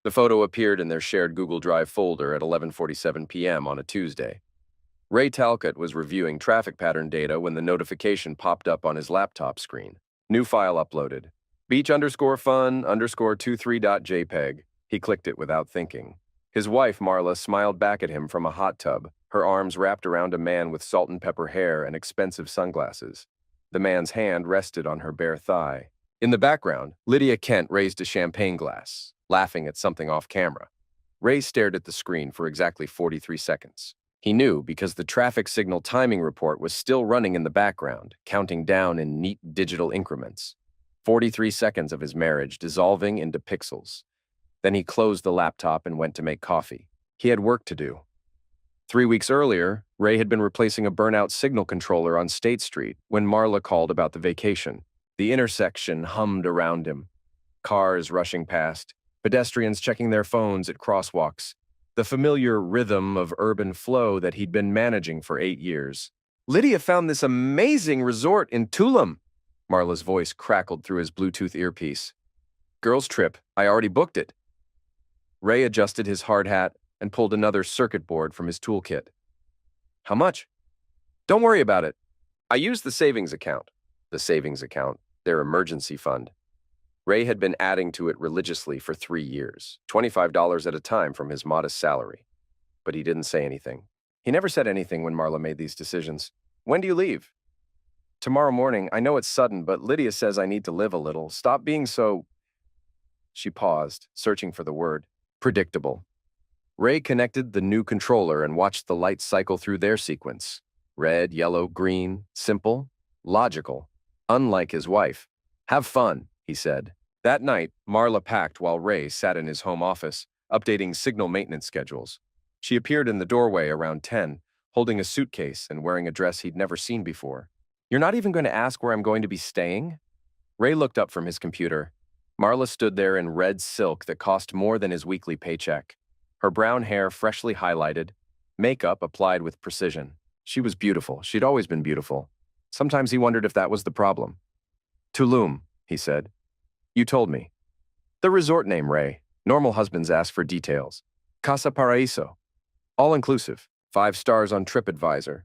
The photo appeared in their shared Google Drive folder at 11:47 p.m. on a Tuesday. Ray Talcott was reviewing traffic pattern data when the notification popped up on his laptop screen. New file uploaded. Beach_fun_23.jpg. He clicked it without thinking. His wife, Marla, smiled back at him from a hot tub, her arms wrapped around a man with salt and pepper hair and expensive sunglasses. The man's hand rested on her bare thigh. In the background, Lydia Kent raised a champagne glass, laughing at something off camera. Ray stared at the screen for exactly 43 seconds. He knew because the traffic signal timing report was still running in the background, counting down in neat digital increments. 43 seconds of his marriage dissolving into pixels. Then he closed the laptop and went to make coffee. He had work to do. 3 weeks earlier, Ray had been replacing a burnout signal controller on State Street when Marla called about the vacation. The intersection hummed around him. Cars rushing past, pedestrians checking their phones at crosswalks, the familiar rhythm of urban flow that he'd been managing for 8 years. "Lydia found this amazing resort in Tulum," Marla's voice crackled through his Bluetooth earpiece. "Girls' trip, I already booked it." Ray adjusted his hard hat and pulled another circuit board from his toolkit. "How much?" "Don't worry about it. I used the savings account." The savings account, their emergency fund. Ray had been adding to it religiously for 3 years, $25 at a time from his modest salary. But he didn't say anything. He never said anything when Marla made these decisions. "When do you leave?" "Tomorrow morning. I know it's sudden, but Lydia says I need to live a little. Stop being so—" She paused, searching for the word. "Predictable." Ray connected the new controller and watched the lights cycle through their sequence. Red, yellow, green, simple, logical, unlike his wife. "Have fun," he said. That night, Marla packed while Ray sat in his home office, updating signal maintenance schedules. She appeared in the doorway around 10, holding a suitcase and wearing a dress he'd never seen before. "You're not even going to ask where I'm going to be staying?" Ray looked up from his computer. Marla stood there in red silk that cost more than his weekly paycheck. Her brown hair freshly highlighted, makeup applied with precision. She was beautiful. She'd always been beautiful. Sometimes he wondered if that was the problem. "Tulum," he said. "You told me." "The resort name, Ray. Normal husbands ask for details. Casa Paraíso. All-inclusive. 5 stars on TripAdvisor."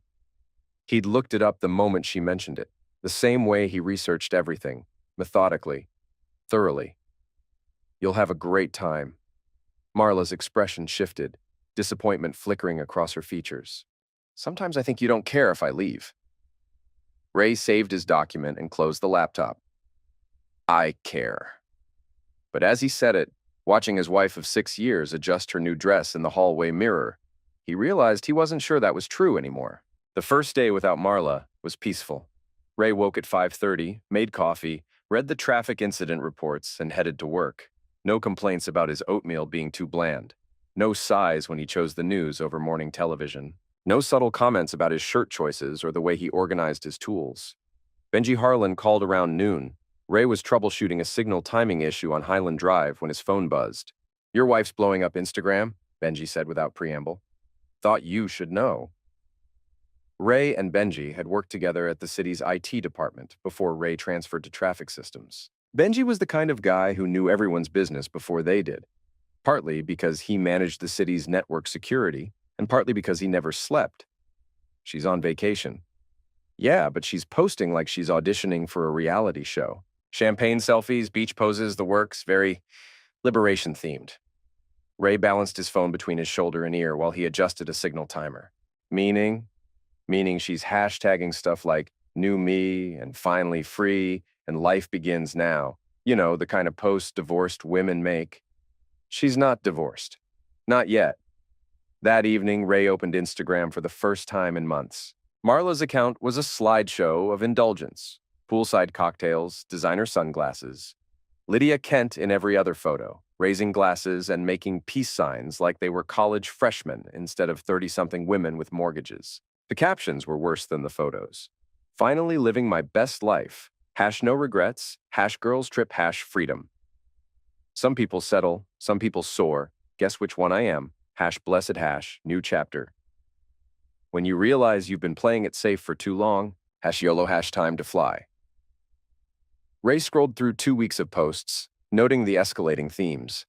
He'd looked it up the moment she mentioned it, the same way he researched everything, methodically, thoroughly. "You'll have a great time." Marla's expression shifted, disappointment flickering across her features. "Sometimes I think you don't care if I leave." Ray saved his document and closed the laptop. "I care." But as he said it, watching his wife of 6 years adjust her new dress in the hallway mirror, he realized he wasn't sure that was true anymore. The first day without Marla was peaceful. Ray woke at 5:30, made coffee, read the traffic incident reports, and headed to work. No complaints about his oatmeal being too bland. No sighs when he chose the news over morning television. No subtle comments about his shirt choices or the way he organized his tools. Benji Harlan called around noon. Ray was troubleshooting a signal timing issue on Highland Drive when his phone buzzed. "Your wife's blowing up Instagram," Benji said without preamble. "Thought you should know." Ray and Benji had worked together at the city's IT department before Ray transferred to traffic systems. Benji was the kind of guy who knew everyone's business before they did, partly because he managed the city's network security, and partly because he never slept. "She's on vacation." "Yeah, but she's posting like she's auditioning for a reality show. Champagne selfies, beach poses, the works, very liberation-themed." Ray balanced his phone between his shoulder and ear while he adjusted a signal timer. "Meaning?" "Meaning she's hashtagging stuff like new me and finally free and life begins now. You know, the kind of posts divorced women make." "She's not divorced. Not yet." That evening, Ray opened Instagram for the first time in months. Marla's account was a slideshow of indulgence. Poolside cocktails, designer sunglasses. Lydia Kent in every other photo, raising glasses and making peace signs like they were college freshmen instead of 30-something women with mortgages. The captions were worse than the photos. "Finally living my best life. Hash no regrets. Hash girls trip. Hash freedom. Some people settle. Some people soar. Guess which one I am. Hash blessed hash. New chapter. When you realize you've been playing it safe for too long. Hash YOLO. Hash time to fly." Ray scrolled through 2 weeks of posts, noting the escalating themes.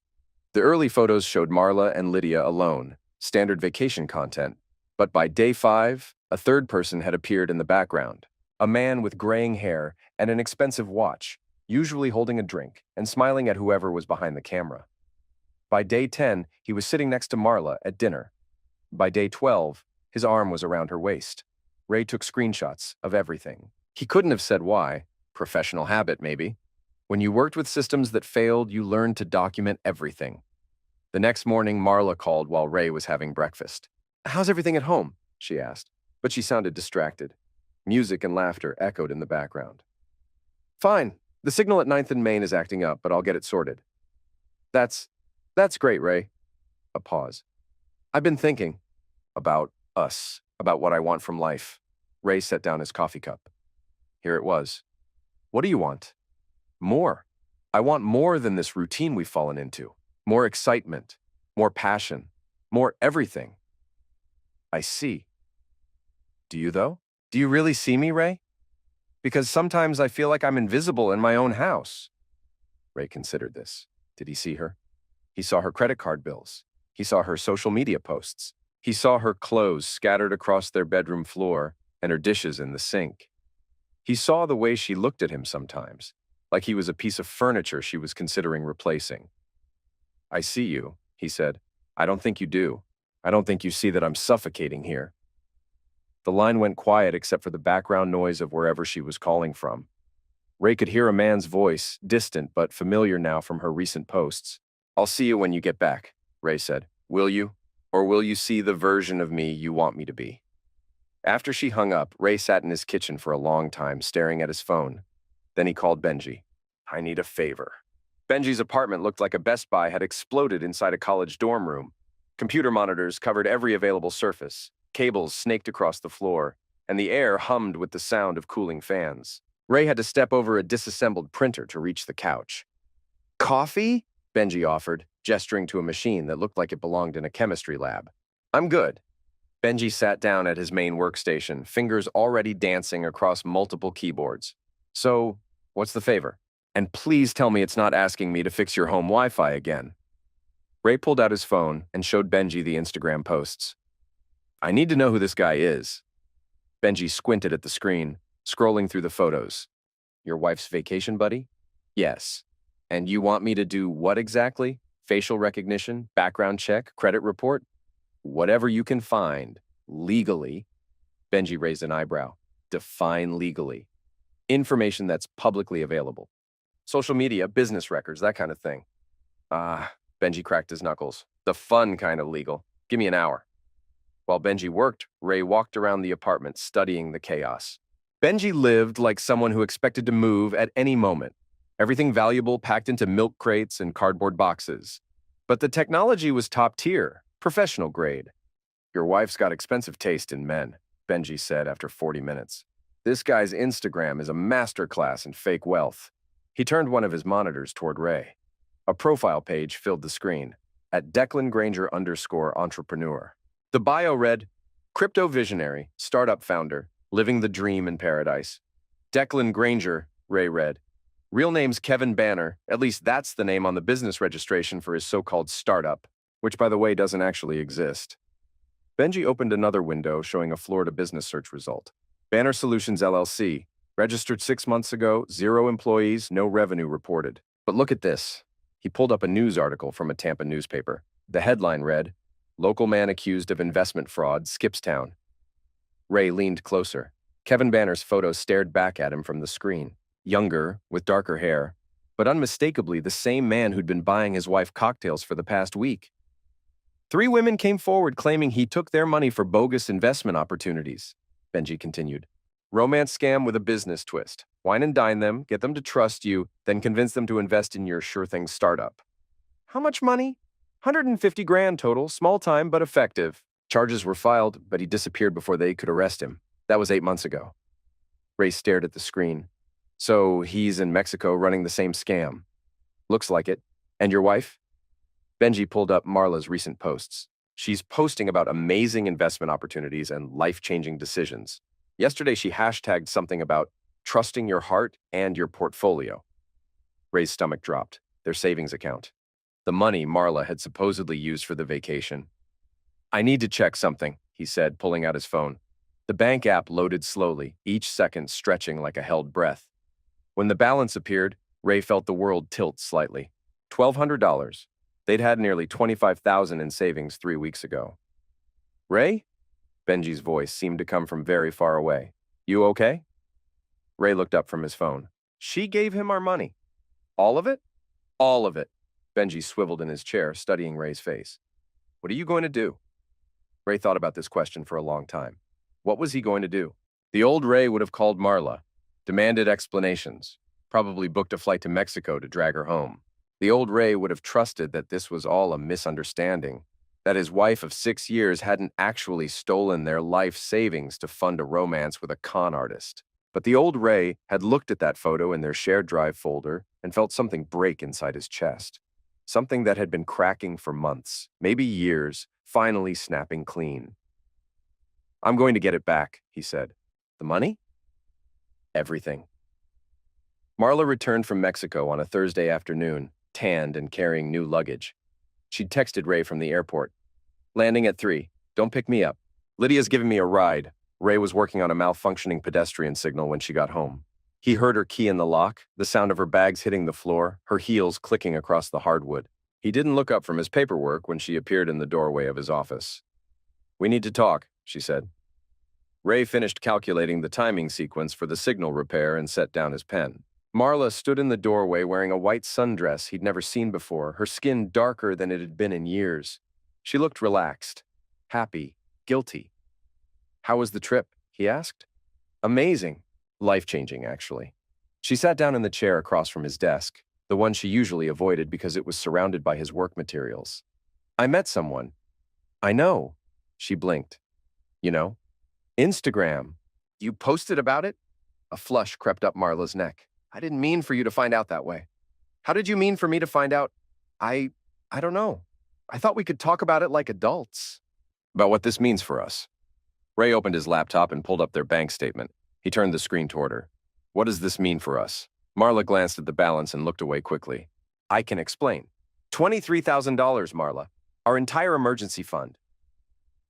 The early photos showed Marla and Lydia alone, standard vacation content. But by day 5, a third person had appeared in the background. A man with graying hair and an expensive watch, usually holding a drink and smiling at whoever was behind the camera. By day 10, he was sitting next to Marla at dinner. By day 12, his arm was around her waist. Ray took screenshots of everything. He couldn't have said why. Professional habit, maybe. When you worked with systems that failed, you learned to document everything. The next morning, Marla called while Ray was having breakfast. "How's everything at home?" she asked, but she sounded distracted. Music and laughter echoed in the background. "Fine. The signal at 9th and Main is acting up, but I'll get it sorted." That's great, Ray." A pause. "I've been thinking about us, about what I want from life." Ray set down his coffee cup. Here it was. "What do you want?" "More. I want more than this routine we've fallen into. More excitement, more passion, more everything." "I see." "Do you, though? Do you really see me, Ray? Because sometimes I feel like I'm invisible in my own house." Ray considered this. Did he see her? He saw her credit card bills. He saw her social media posts. He saw her clothes scattered across their bedroom floor and her dishes in the sink. He saw the way she looked at him sometimes, like he was a piece of furniture she was considering replacing. "I see you," he said. "I don't think you do. I don't think you see that I'm suffocating here." The line went quiet except for the background noise of wherever she was calling from. Ray could hear a man's voice, distant but familiar now from her recent posts. "I'll see you when you get back," Ray said. "Will you? Or will you see the version of me you want me to be?" After she hung up, Ray sat in his kitchen for a long time, staring at his phone. Then he called Benji. "I need a favor." Benji's apartment looked like a Best Buy had exploded inside a college dorm room. Computer monitors covered every available surface, cables snaked across the floor, and the air hummed with the sound of cooling fans. Ray had to step over a disassembled printer to reach the couch. "Coffee?" Benji offered, gesturing to a machine that looked like it belonged in a chemistry lab. "I'm good." Benji sat down at his main workstation, fingers already dancing across multiple keyboards. "So, what's the favor? And please tell me it's not asking me to fix your home Wi-Fi again." Ray pulled out his phone and showed Benji the Instagram posts. "I need to know who this guy is." Benji squinted at the screen, scrolling through the photos. "Your wife's vacation buddy?" "Yes." "And you want me to do what exactly? Facial recognition, background check, credit report?" "Whatever you can find, legally." Benji raised an eyebrow. "Define legally." "Information that's publicly available. Social media, business records, that kind of thing." Benji cracked his knuckles. "The fun kind of legal. Give me an hour." While Benji worked, Ray walked around the apartment studying the chaos. Benji lived like someone who expected to move at any moment. Everything valuable packed into milk crates and cardboard boxes. But the technology was top tier, professional grade. "Your wife's got expensive taste in men," Benji said after 40 minutes. "This guy's Instagram is a masterclass in fake wealth." He turned one of his monitors toward Ray. A profile page filled the screen, at Declan Granger _entrepreneur. The bio read, "Crypto visionary, startup founder, living the dream in paradise." Declan Granger, Ray read. "Real name's Kevin Banner, at least that's the name on the business registration for his so-called startup, which by the way doesn't actually exist." Benji opened another window showing a Florida business search result. Banner Solutions LLC, registered 6 months ago, 0 employees, no revenue reported. But look at this. He pulled up a news article from a Tampa newspaper. The headline read, "Local man accused of investment fraud skips town." Ray leaned closer. Kevin Banner's photo stared back at him from the screen. Younger, with darker hair, but unmistakably the same man who'd been buying his wife cocktails for the past week. 3 women came forward claiming he took their money for bogus investment opportunities, Benji continued. "Romance scam with a business twist. Wine and dine them, get them to trust you, then convince them to invest in your sure thing startup." "How much money?" "150 grand total, small time but effective." Charges were filed, but he disappeared before they could arrest him. That was 8 months ago. Ray stared at the screen. "So he's in Mexico running the same scam." "Looks like it. And your wife?" Benji pulled up Marla's recent posts. She's posting about amazing investment opportunities and life-changing decisions. Yesterday she hashtagged something about trusting your heart and your portfolio. Ray's stomach dropped. Their savings account. the money Marla had supposedly used for the vacation. "I need to check something," he said, pulling out his phone. The bank app loaded slowly, each second stretching like a held breath. When the balance appeared, Ray felt the world tilt slightly. $1,200. They'd had nearly $25,000 in savings 3 weeks ago. "Ray?" Benji's voice seemed to come from very far away. "You okay?" Ray looked up from his phone. "She gave him our money." "All of it?" "All of it." Benji swiveled in his chair, studying Ray's face. "What are you going to do?" Ray thought about this question for a long time. What was he going to do? The old Ray would have called Marla, demanded explanations, probably booked a flight to Mexico to drag her home. The old Ray would have trusted that this was all a misunderstanding, that his wife of 6 years hadn't actually stolen their life savings to fund a romance with a con artist. But the old Ray had looked at that photo in their shared drive folder and felt something break inside his chest. Something that had been cracking for months, maybe years, finally snapping clean. "I'm going to get it back," he said. "The money?" "Everything." Marla returned from Mexico on a Thursday afternoon, tanned and carrying new luggage. She'd texted Ray from the airport. "Landing at 3. Don't pick me up. Lydia's giving me a ride." Ray was working on a malfunctioning pedestrian signal when she got home. He heard her key in the lock, the sound of her bags hitting the floor, her heels clicking across the hardwood. He didn't look up from his paperwork when she appeared in the doorway of his office. "We need to talk," she said. Ray finished calculating the timing sequence for the signal repair and set down his pen. Marla stood in the doorway wearing a white sundress he'd never seen before, her skin darker than it had been in years. She looked relaxed, happy, guilty. "How was the trip?" he asked. "Amazing. Life-changing, actually." She sat down in the chair across from his desk, the one she usually avoided because it was surrounded by his work materials. "I met someone." "I know." She blinked. "You know?" "Instagram. You posted about it?" A flush crept up Marla's neck. "I didn't mean for you to find out that way." "How did you mean for me to find out?" I don't know. I thought we could talk about it like adults." "About what this means for us." Ray opened his laptop and pulled up their bank statement. He turned the screen toward her. "What does this mean for us?" Marla glanced at the balance and looked away quickly. "I can explain. $23,000, Marla. Our entire emergency fund.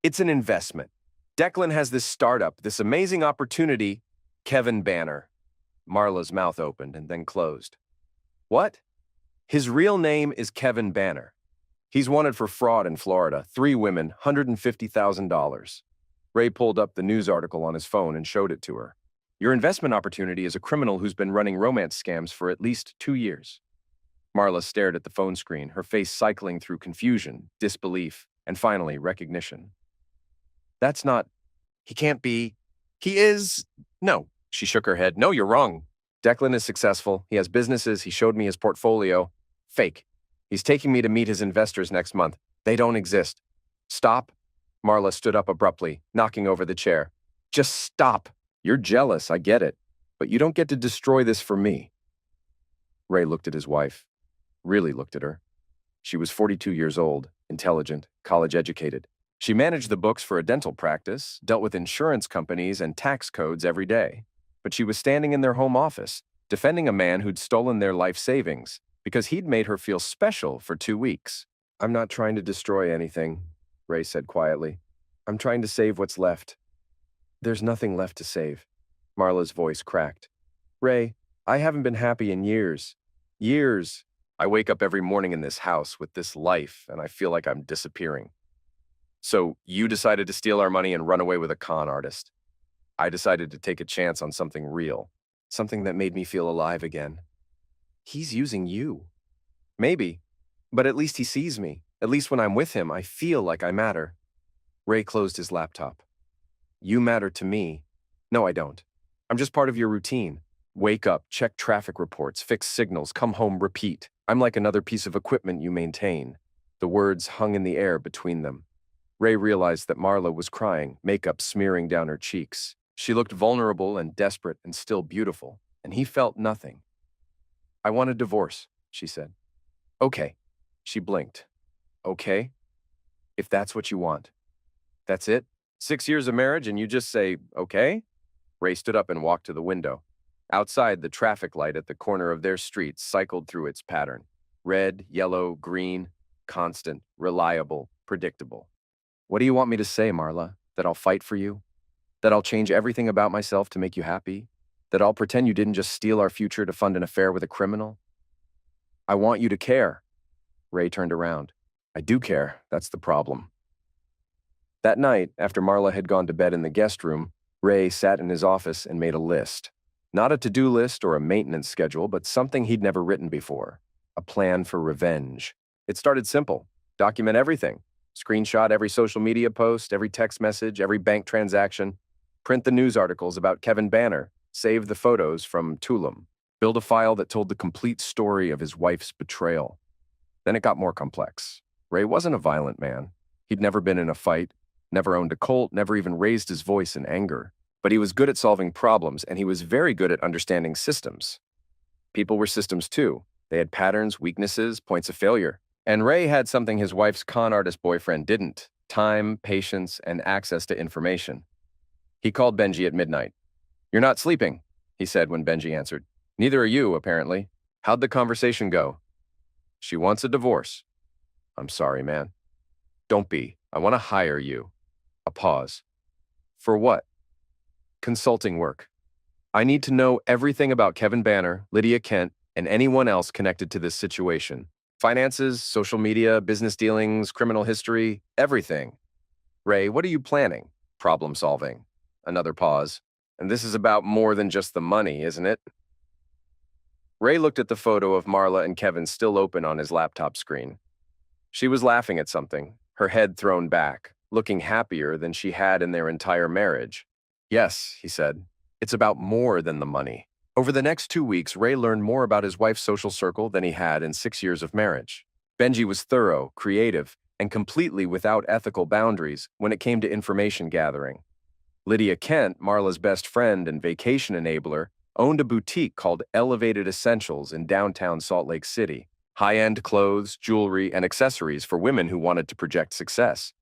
It's an investment. Declan has this startup, this amazing opportunity." "Kevin Banner." Marla's mouth opened and then closed. "What?" "His real name is Kevin Banner. He's wanted for fraud in Florida. 3 women, $150,000. Ray pulled up the news article on his phone and showed it to her. "Your investment opportunity is a criminal who's been running romance scams for at least 2 years. Marla stared at the phone screen, her face cycling through confusion, disbelief, and finally recognition. "That's not... He can't be... He is... No." She shook her head. "No, you're wrong. Declan is successful. He has businesses. He showed me his portfolio. Fake. He's taking me to meet his investors next month. They don't exist." "Stop." Marla stood up abruptly, knocking over the chair. "Just stop. You're jealous, I get it. But you don't get to destroy this for me." Ray looked at his wife. Really looked at her. She was 42 years old, intelligent, college-educated. She managed the books for a dental practice, dealt with insurance companies and tax codes every day. But she was standing in their home office, defending a man who'd stolen their life savings, because he'd made her feel special for 2 weeks. "I'm not trying to destroy anything," Ray said quietly. "I'm trying to save what's left." "There's nothing left to save." Marla's voice cracked. "Ray, I haven't been happy in years. Years. I wake up every morning in this house with this life, and I feel like I'm disappearing." "So you decided to steal our money and run away with a con artist. I decided to take a chance on something real, something that made me feel alive again." "He's using you." "Maybe, but at least he sees me. At least when I'm with him, I feel like I matter." Ray closed his laptop. "You matter to me." "No, I don't. I'm just part of your routine. Wake up, check traffic reports, fix signals, come home, repeat. I'm like another piece of equipment you maintain." The words hung in the air between them. Ray realized that Marla was crying, makeup smearing down her cheeks. She looked vulnerable and desperate and still beautiful, and he felt nothing. "I want a divorce," she said. "Okay." She blinked. "Okay? If that's what you want." "That's it? 6 years of marriage and you just say, okay?" Ray stood up and walked to the window. Outside, the traffic light at the corner of their street cycled through its pattern. Red, yellow, green, constant, reliable, predictable. What do you want me to say, Marla? That I'll fight for you? That I'll change everything about myself to make you happy? That I'll pretend you didn't just steal our future to fund an affair with a criminal? I want you to care. Ray turned around. I do care. That's the problem. That night, after Marla had gone to bed in the guest room, Ray sat in his office and made a list. Not a to-do list or a maintenance schedule, but something he'd never written before. A plan for revenge. It started simple. Document everything. Screenshot every social media post, every text message, every bank transaction. Print the news articles about Kevin Banner. Save the photos from Tulum. Build a file that told the complete story of his wife's betrayal. Then it got more complex. Ray wasn't a violent man. He'd never been in a fight, never owned a Colt, never even raised his voice in anger. But he was good at solving problems, and he was very good at understanding systems. People were systems too. They had patterns, weaknesses, points of failure. And Ray had something his wife's con artist boyfriend didn't: time, patience, and access to information. He called Benji at midnight. "You're not sleeping," he said when Benji answered. "Neither are you, apparently. How'd the conversation go?" "She wants a divorce." "I'm sorry, man." "Don't be. I want to hire you." A pause. "For what?" "Consulting work. I need to know everything about Kevin Banner, Lydia Kent, and anyone else connected to this situation. Finances, social media, business dealings, criminal history, everything." "Ray, what are you planning?" "Problem solving." Another pause. "And this is about more than just the money, isn't it?" Ray looked at the photo of Marla and Kevin still open on his laptop screen. She was laughing at something, her head thrown back, looking happier than she had in their entire marriage. "Yes," he said, "it's about more than the money." Over the next 2 weeks, Ray learned more about his wife's social circle than he had in 6 years of marriage. Benji was thorough, creative, and completely without ethical boundaries when it came to information gathering. Lydia Kent, Marla's best friend and vacation enabler, owned a boutique called Elevated Essentials in downtown Salt Lake City. High-end clothes, jewelry, and accessories for women who wanted to project success.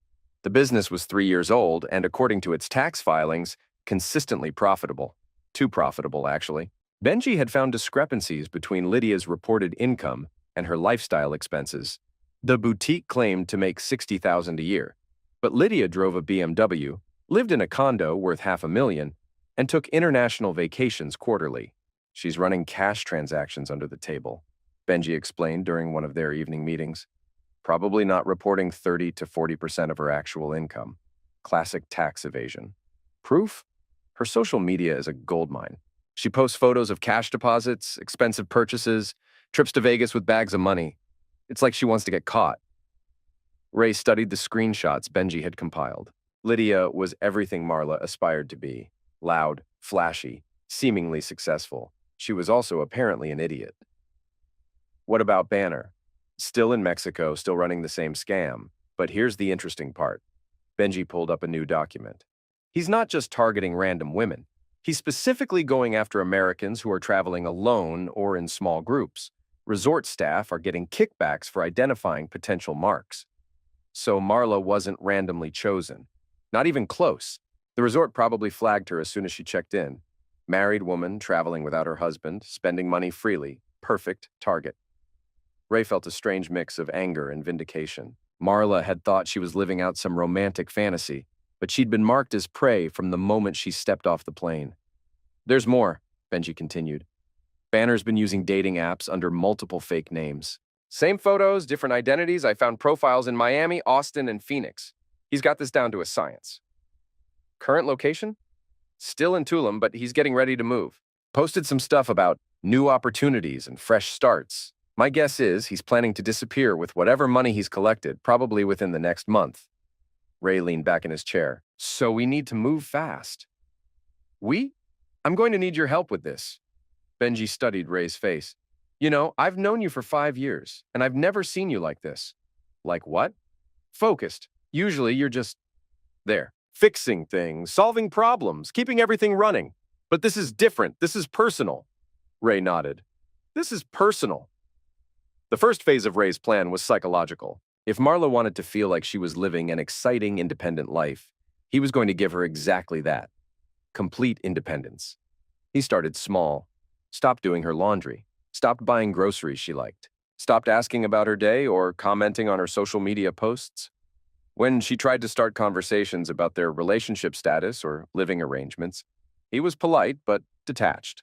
The business was 3 years old and, according to its tax filings, consistently profitable. Too profitable, actually. Benji had found discrepancies between Lydia's reported income and her lifestyle expenses. The boutique claimed to make $60,000 a year, but Lydia drove a BMW, lived in a condo worth $500,000, and took international vacations quarterly. "She's running cash transactions under the table," Benji explained during one of their evening meetings. "Probably not reporting 30 to 40% of her actual income. Classic tax evasion." Proof? Her social media is a goldmine. She posts photos of cash deposits, expensive purchases, trips to Vegas with bags of money. It's like she wants to get caught. Ray studied the screenshots Benji had compiled. Lydia was everything Marla aspired to be. Loud, flashy, seemingly successful. She was also apparently an idiot. What about Banner? Still in Mexico, still running the same scam. But here's the interesting part. Benji pulled up a new document. He's not just targeting random women. He's specifically going after Americans who are traveling alone or in small groups. Resort staff are getting kickbacks for identifying potential marks. So Marla wasn't randomly chosen. Not even close. The resort probably flagged her as soon as she checked in. Married woman traveling without her husband, spending money freely. Perfect target. Ray felt a strange mix of anger and vindication. Marla had thought she was living out some romantic fantasy, but she'd been marked as prey from the moment she stepped off the plane. "There's more," Benji continued. "Banner's been using dating apps under multiple fake names. Same photos, different identities. I found profiles in Miami, Austin, and Phoenix. He's got this down to a science." "Current location?" "Still in Tulum, but he's getting ready to move. Posted some stuff about new opportunities and fresh starts. My guess is he's planning to disappear with whatever money he's collected, probably within the next month." Ray leaned back in his chair. "So we need to move fast." "We? I'm going to need your help with this." Benji studied Ray's face. "You know, I've known you for 5 years, and I've never seen you like this." "Like what?" "Focused. Usually you're just there, fixing things, solving problems, keeping everything running. But this is different. This is personal." Ray nodded. "This is personal." The first phase of Ray's plan was psychological. If Marla wanted to feel like she was living an exciting, independent life, he was going to give her exactly that. Complete independence. He started small. Stopped doing her laundry. Stopped buying groceries she liked. Stopped asking about her day or commenting on her social media posts. When she tried to start conversations about their relationship status or living arrangements, he was polite but detached.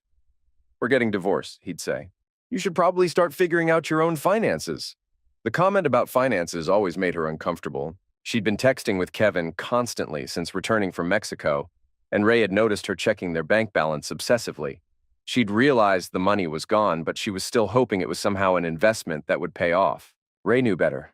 "We're getting divorced," he'd say. "You should probably start figuring out your own finances." The comment about finances always made her uncomfortable. She'd been texting with Kevin constantly since returning from Mexico, and Ray had noticed her checking their bank balance obsessively. She'd realized the money was gone, but she was still hoping it was somehow an investment that would pay off. Ray knew better.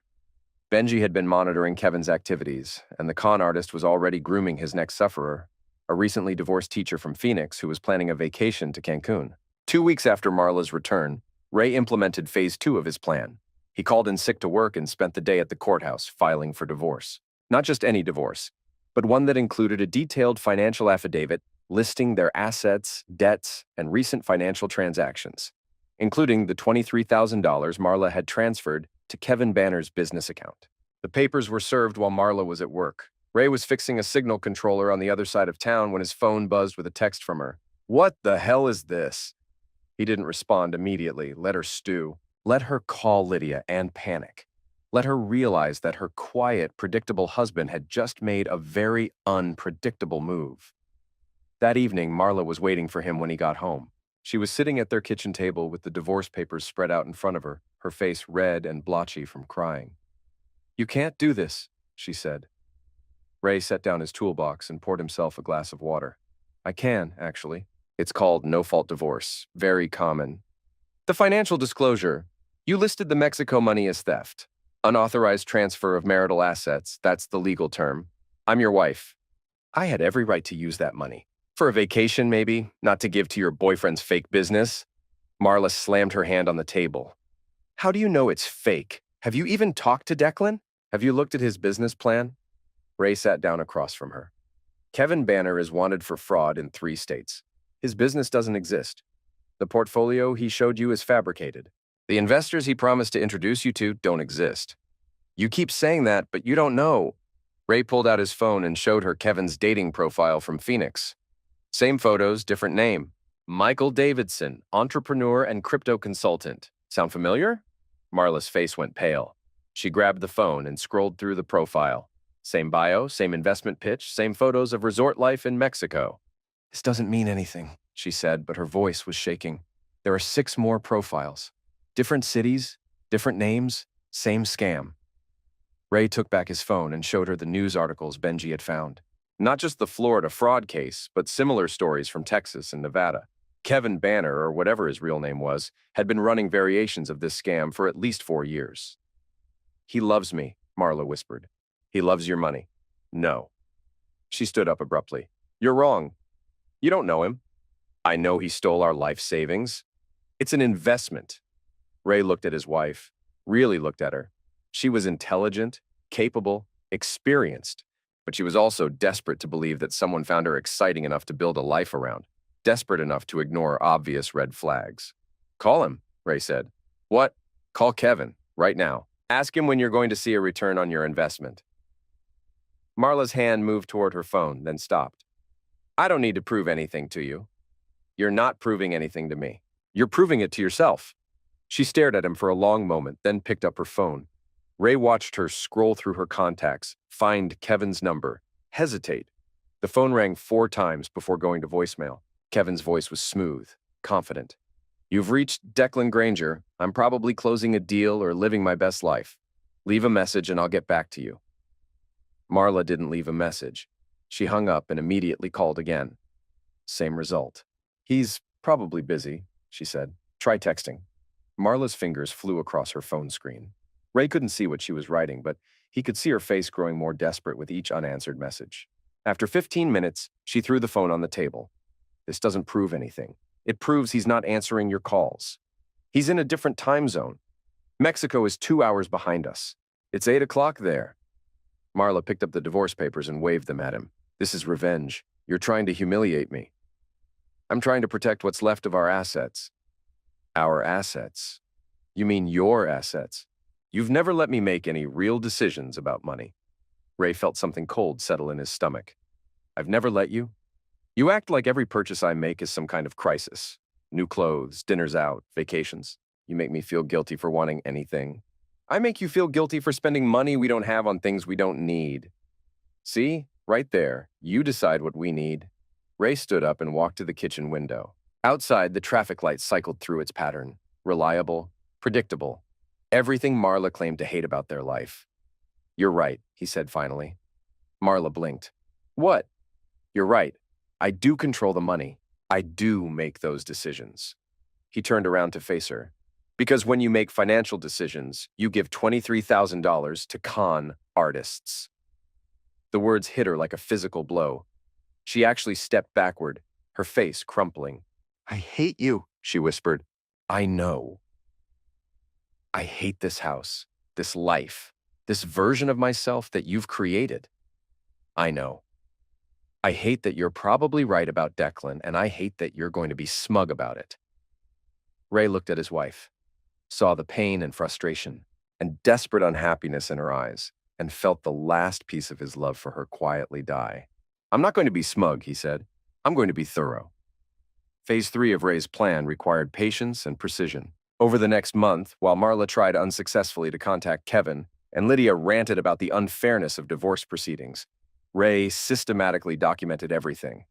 Benji had been monitoring Kevin's activities, and the con artist was already grooming his next sufferer, a recently divorced teacher from Phoenix who was planning a vacation to Cancun. 2 weeks after Marla's return, Ray implemented phase 2 of his plan. He called in sick to work and spent the day at the courthouse filing for divorce. Not just any divorce, but one that included a detailed financial affidavit listing their assets, debts, and recent financial transactions, including the $23,000 Marla had transferred to Kevin Banner's business account. The papers were served while Marla was at work. Ray was fixing a signal controller on the other side of town when his phone buzzed with a text from her. "What the hell is this?" He didn't respond immediately. Let her stew. Let her call Lydia and panic. Let her realize that her quiet, predictable husband had just made a very unpredictable move. That evening, Marla was waiting for him when he got home. She was sitting at their kitchen table with the divorce papers spread out in front of her face red and blotchy from crying. "You can't do this," she said. Ray set down his toolbox and poured himself a glass of water. "I can, actually. It's called no-fault divorce. Very common. The financial disclosure. You listed the Mexico money as theft. Unauthorized transfer of marital assets, that's the legal term. I'm your wife. I had every right to use that money. For a vacation, maybe, not to give to your boyfriend's fake business." Marla slammed her hand on the table. "How do you know it's fake? Have you even talked to Declan? Have you looked at his business plan?" Ray sat down across from her. "Kevin Banner is wanted for fraud in 3 states. His business doesn't exist. The portfolio he showed you is fabricated. The investors he promised to introduce you to don't exist. You keep saying that, but you don't know." Ray pulled out his phone and showed her Kevin's dating profile from Phoenix. Same photos, different name. Michael Davidson, entrepreneur and crypto consultant. Sound familiar? Marla's face went pale. She grabbed the phone and scrolled through the profile. Same bio, same investment pitch, same photos of resort life in Mexico. "This doesn't mean anything," she said, but her voice was shaking. "There are 6 more profiles. Different cities, different names, same scam." Ray took back his phone and showed her the news articles Benji had found. Not just the Florida fraud case, but similar stories from Texas and Nevada. Kevin Banner, or whatever his real name was, had been running variations of this scam for at least 4 years. "He loves me," Marla whispered. "He loves your money." "No." She stood up abruptly. "You're wrong. You don't know him." "I know he stole our life savings. It's an investment." Ray looked at his wife, really looked at her. She was intelligent, capable, experienced, but she was also desperate to believe that someone found her exciting enough to build a life around, desperate enough to ignore obvious red flags. "Call him," Ray said. "What?" "Call Kevin, right now. Ask him when you're going to see a return on your investment." Marla's hand moved toward her phone, then stopped. "I don't need to prove anything to you. You're not proving anything to me. You're proving it to yourself." She stared at him for a long moment, then picked up her phone. Ray watched her scroll through her contacts, find Kevin's number, hesitate. The phone rang 4 times before going to voicemail. Kevin's voice was smooth, confident. "You've reached Declan Granger. I'm probably closing a deal or living my best life. Leave a message and I'll get back to you." Marla didn't leave a message. She hung up and immediately called again. Same result. "He's probably busy," she said. "Try texting." Marla's fingers flew across her phone screen. Ray couldn't see what she was writing, but he could see her face growing more desperate with each unanswered message. After 15 minutes, she threw the phone on the table. "This doesn't prove anything. It proves he's not answering your calls. He's in a different time zone. Mexico is 2 hours behind us. It's 8 o'clock there." Marla picked up the divorce papers and waved them at him. "This is revenge. You're trying to humiliate me." "I'm trying to protect what's left of our assets." "Our assets? You mean your assets? You've never let me make any real decisions about money." Ray felt something cold settle in his stomach. "I've never let you? You act like every purchase I make is some kind of crisis. New clothes, dinners out, vacations. You make me feel guilty for wanting anything. I make you feel guilty for spending money we don't have on things we don't need. See? Right there. You decide what we need. Ray stood up and walked to the kitchen window. Outside, the traffic light cycled through its pattern. Reliable, predictable. Everything Marla claimed to hate about their life. You're right, he said finally. Marla blinked. What? You're right. I do control the money. I do make those decisions. He turned around to face her. Because when you make financial decisions, you give $23,000 to con artists. The words hit her like a physical blow. She actually stepped backward, her face crumpling. I hate you, she whispered. I know. I hate this house, this life, this version of myself that you've created. I know. I hate that you're probably right about Declan, and I hate that you're going to be smug about it. Ray looked at his wife, saw the pain and frustration and desperate unhappiness in her eyes, and felt the last piece of his love for her quietly die. I'm not going to be smug, he said. I'm going to be thorough. Phase 3 of Ray's plan required patience and precision. Over the next month, while Marla tried unsuccessfully to contact Kevin and Lydia ranted about the unfairness of divorce proceedings, Ray systematically documented everything.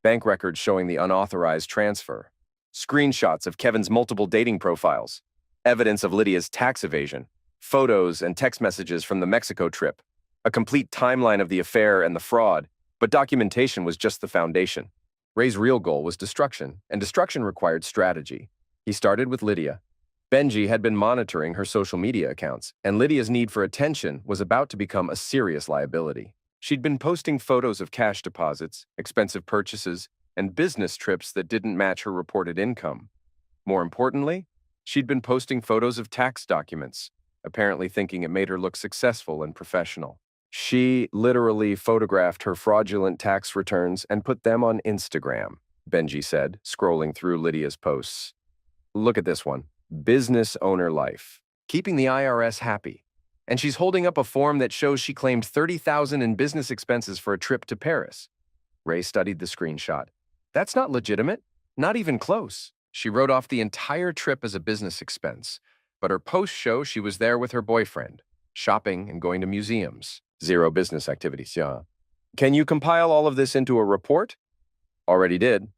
Bank records showing the unauthorized transfer, screenshots of Kevin's multiple dating profiles, evidence of Lydia's tax evasion, photos and text messages from the Mexico trip, a complete timeline of the affair and the fraud, but documentation was just the foundation. Ray's real goal was destruction, and destruction required strategy. He started with Lydia. Benji had been monitoring her social media accounts, and Lydia's need for attention was about to become a serious liability. She'd been posting photos of cash deposits, expensive purchases, and business trips that didn't match her reported income. More importantly, she'd been posting photos of tax documents, apparently thinking it made her look successful and professional. She literally photographed her fraudulent tax returns and put them on Instagram, Benji said, scrolling through Lydia's posts. Look at this one. Business owner life. Keeping the IRS happy. And she's holding up a form that shows she claimed $30,000 in business expenses for a trip to Paris. Ray studied the screenshot. That's not legitimate. Not even close. She wrote off the entire trip as a business expense, but her posts show she was there with her boyfriend, shopping and going to museums. Zero business activities, yeah. Can you compile all of this into a report? Already did.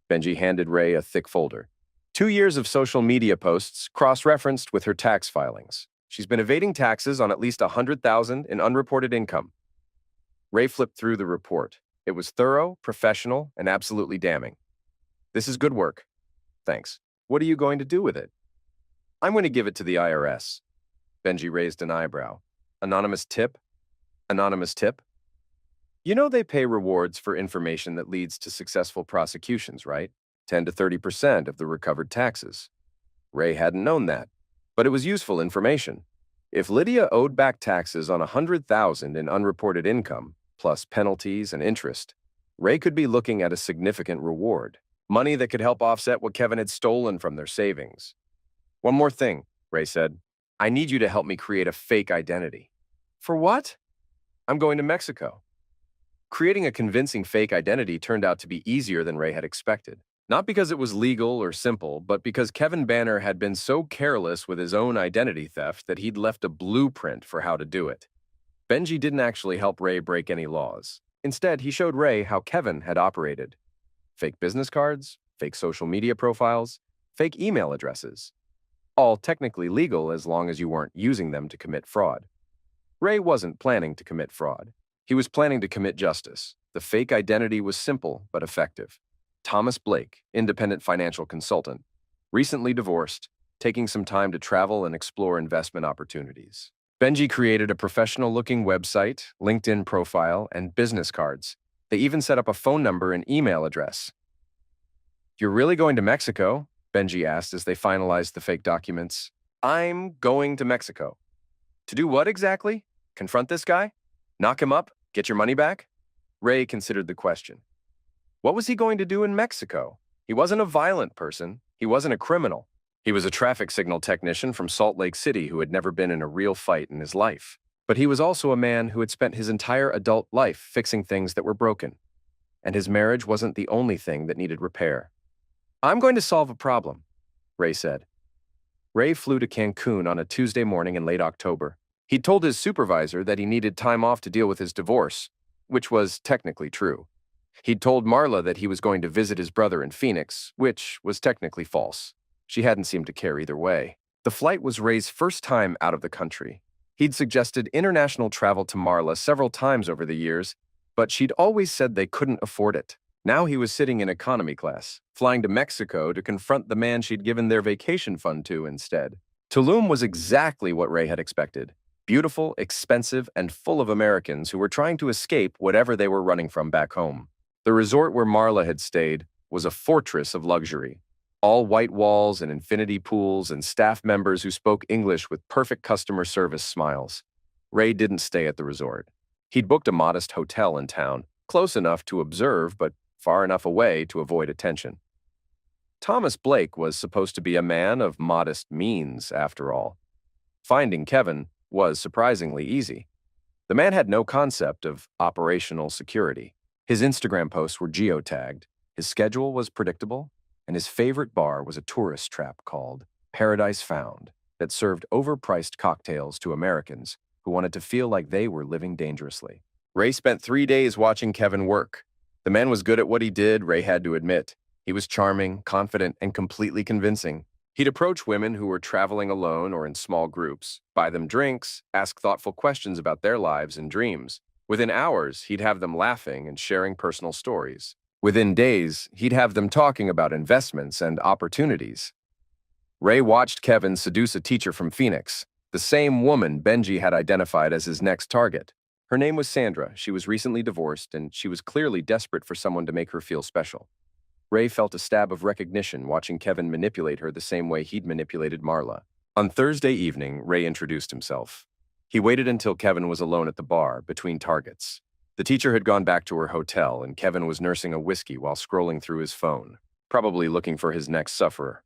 Benji handed Ray a thick folder. 2 years of social media posts cross-referenced with her tax filings. She's been evading taxes on at least $100,000 in unreported income. Ray flipped through the report. It was thorough, professional, and absolutely damning. This is good work. Thanks. What are you going to do with it? I'm going to give it to the IRS. Benji raised an eyebrow. Anonymous tip? Anonymous tip? You know they pay rewards for information that leads to successful prosecutions, right? 10 to 30% of the recovered taxes. Ray hadn't known that, but it was useful information. If Lydia owed back taxes on $100,000 in unreported income, plus penalties and interest, Ray could be looking at a significant reward, money that could help offset what Kevin had stolen from their savings. One more thing, Ray said. I need you to help me create a fake identity. For what? I'm going to Mexico. Creating a convincing fake identity turned out to be easier than Ray had expected. Not because it was legal or simple, but because Kevin Banner had been so careless with his own identity theft that he'd left a blueprint for how to do it. Benji didn't actually help Ray break any laws. Instead, he showed Ray how Kevin had operated. Fake business cards, fake social media profiles, fake email addresses. All technically legal as long as you weren't using them to commit fraud. Ray wasn't planning to commit fraud. He was planning to commit justice. The fake identity was simple but effective. Thomas Blake, independent financial consultant, recently divorced, taking some time to travel and explore investment opportunities. Benji created a professional-looking website, LinkedIn profile, and business cards. They even set up a phone number and email address. You're really going to Mexico? Benji asked as they finalized the fake documents. I'm going to Mexico. To do what exactly? Confront this guy? Knock him up? Get your money back? Ray considered the question. What was he going to do in Mexico? He wasn't a violent person. He wasn't a criminal. He was a traffic signal technician from Salt Lake City who had never been in a real fight in his life. But he was also a man who had spent his entire adult life fixing things that were broken. And his marriage wasn't the only thing that needed repair. I'm going to solve a problem, Ray said. Ray flew to Cancun on a Tuesday morning in late October. He'd told his supervisor that he needed time off to deal with his divorce, which was technically true. He'd told Marla that he was going to visit his brother in Phoenix, which was technically false. She hadn't seemed to care either way. The flight was Ray's first time out of the country. He'd suggested international travel to Marla several times over the years, but she'd always said they couldn't afford it. Now he was sitting in economy class, flying to Mexico to confront the man she'd given their vacation fund to instead. Tulum was exactly what Ray had expected. Beautiful, expensive, and full of Americans who were trying to escape whatever they were running from back home. The resort where Marla had stayed was a fortress of luxury. All white walls and infinity pools and staff members who spoke English with perfect customer service smiles. Ray didn't stay at the resort. He'd booked a modest hotel in town, close enough to observe but far enough away to avoid attention. Thomas Blake was supposed to be a man of modest means, after all. Finding Kevin was surprisingly easy. The man had no concept of operational security. His Instagram posts were geotagged, his schedule was predictable, and his favorite bar was a tourist trap called Paradise Found that served overpriced cocktails to Americans who wanted to feel like they were living dangerously. Ray spent 3 days watching Kevin work. The man was good at what he did, Ray had to admit. He was charming, confident, and completely convincing. He'd approach women who were traveling alone or in small groups, buy them drinks, ask thoughtful questions about their lives and dreams. Within hours, he'd have them laughing and sharing personal stories. Within days, he'd have them talking about investments and opportunities. Ray watched Kevin seduce a teacher from Phoenix, the same woman Benji had identified as his next target. Her name was Sandra. She was recently divorced, and she was clearly desperate for someone to make her feel special. Ray felt a stab of recognition watching Kevin manipulate her the same way he'd manipulated Marla. On Thursday evening, Ray introduced himself. He waited until Kevin was alone at the bar, between targets. The teacher had gone back to her hotel, and Kevin was nursing a whiskey while scrolling through his phone, probably looking for his next sufferer.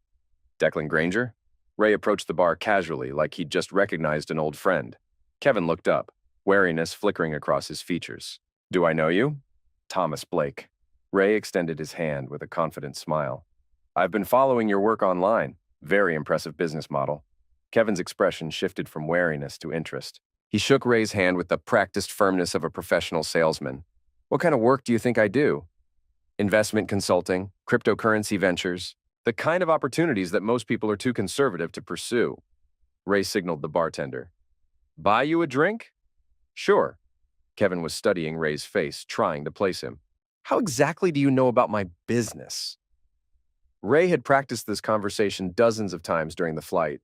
Declan Granger? Ray approached the bar casually, like he'd just recognized an old friend. Kevin looked up, wariness flickering across his features. Do I know you? Thomas Blake. Ray extended his hand with a confident smile. I've been following your work online. Very impressive business model. Kevin's expression shifted from wariness to interest. He shook Ray's hand with the practiced firmness of a professional salesman. What kind of work do you think I do? Investment consulting, cryptocurrency ventures, the kind of opportunities that most people are too conservative to pursue. Ray signaled the bartender. Buy you a drink? Sure. Kevin was studying Ray's face, trying to place him. How exactly do you know about my business? Ray had practiced this conversation dozens of times during the flight.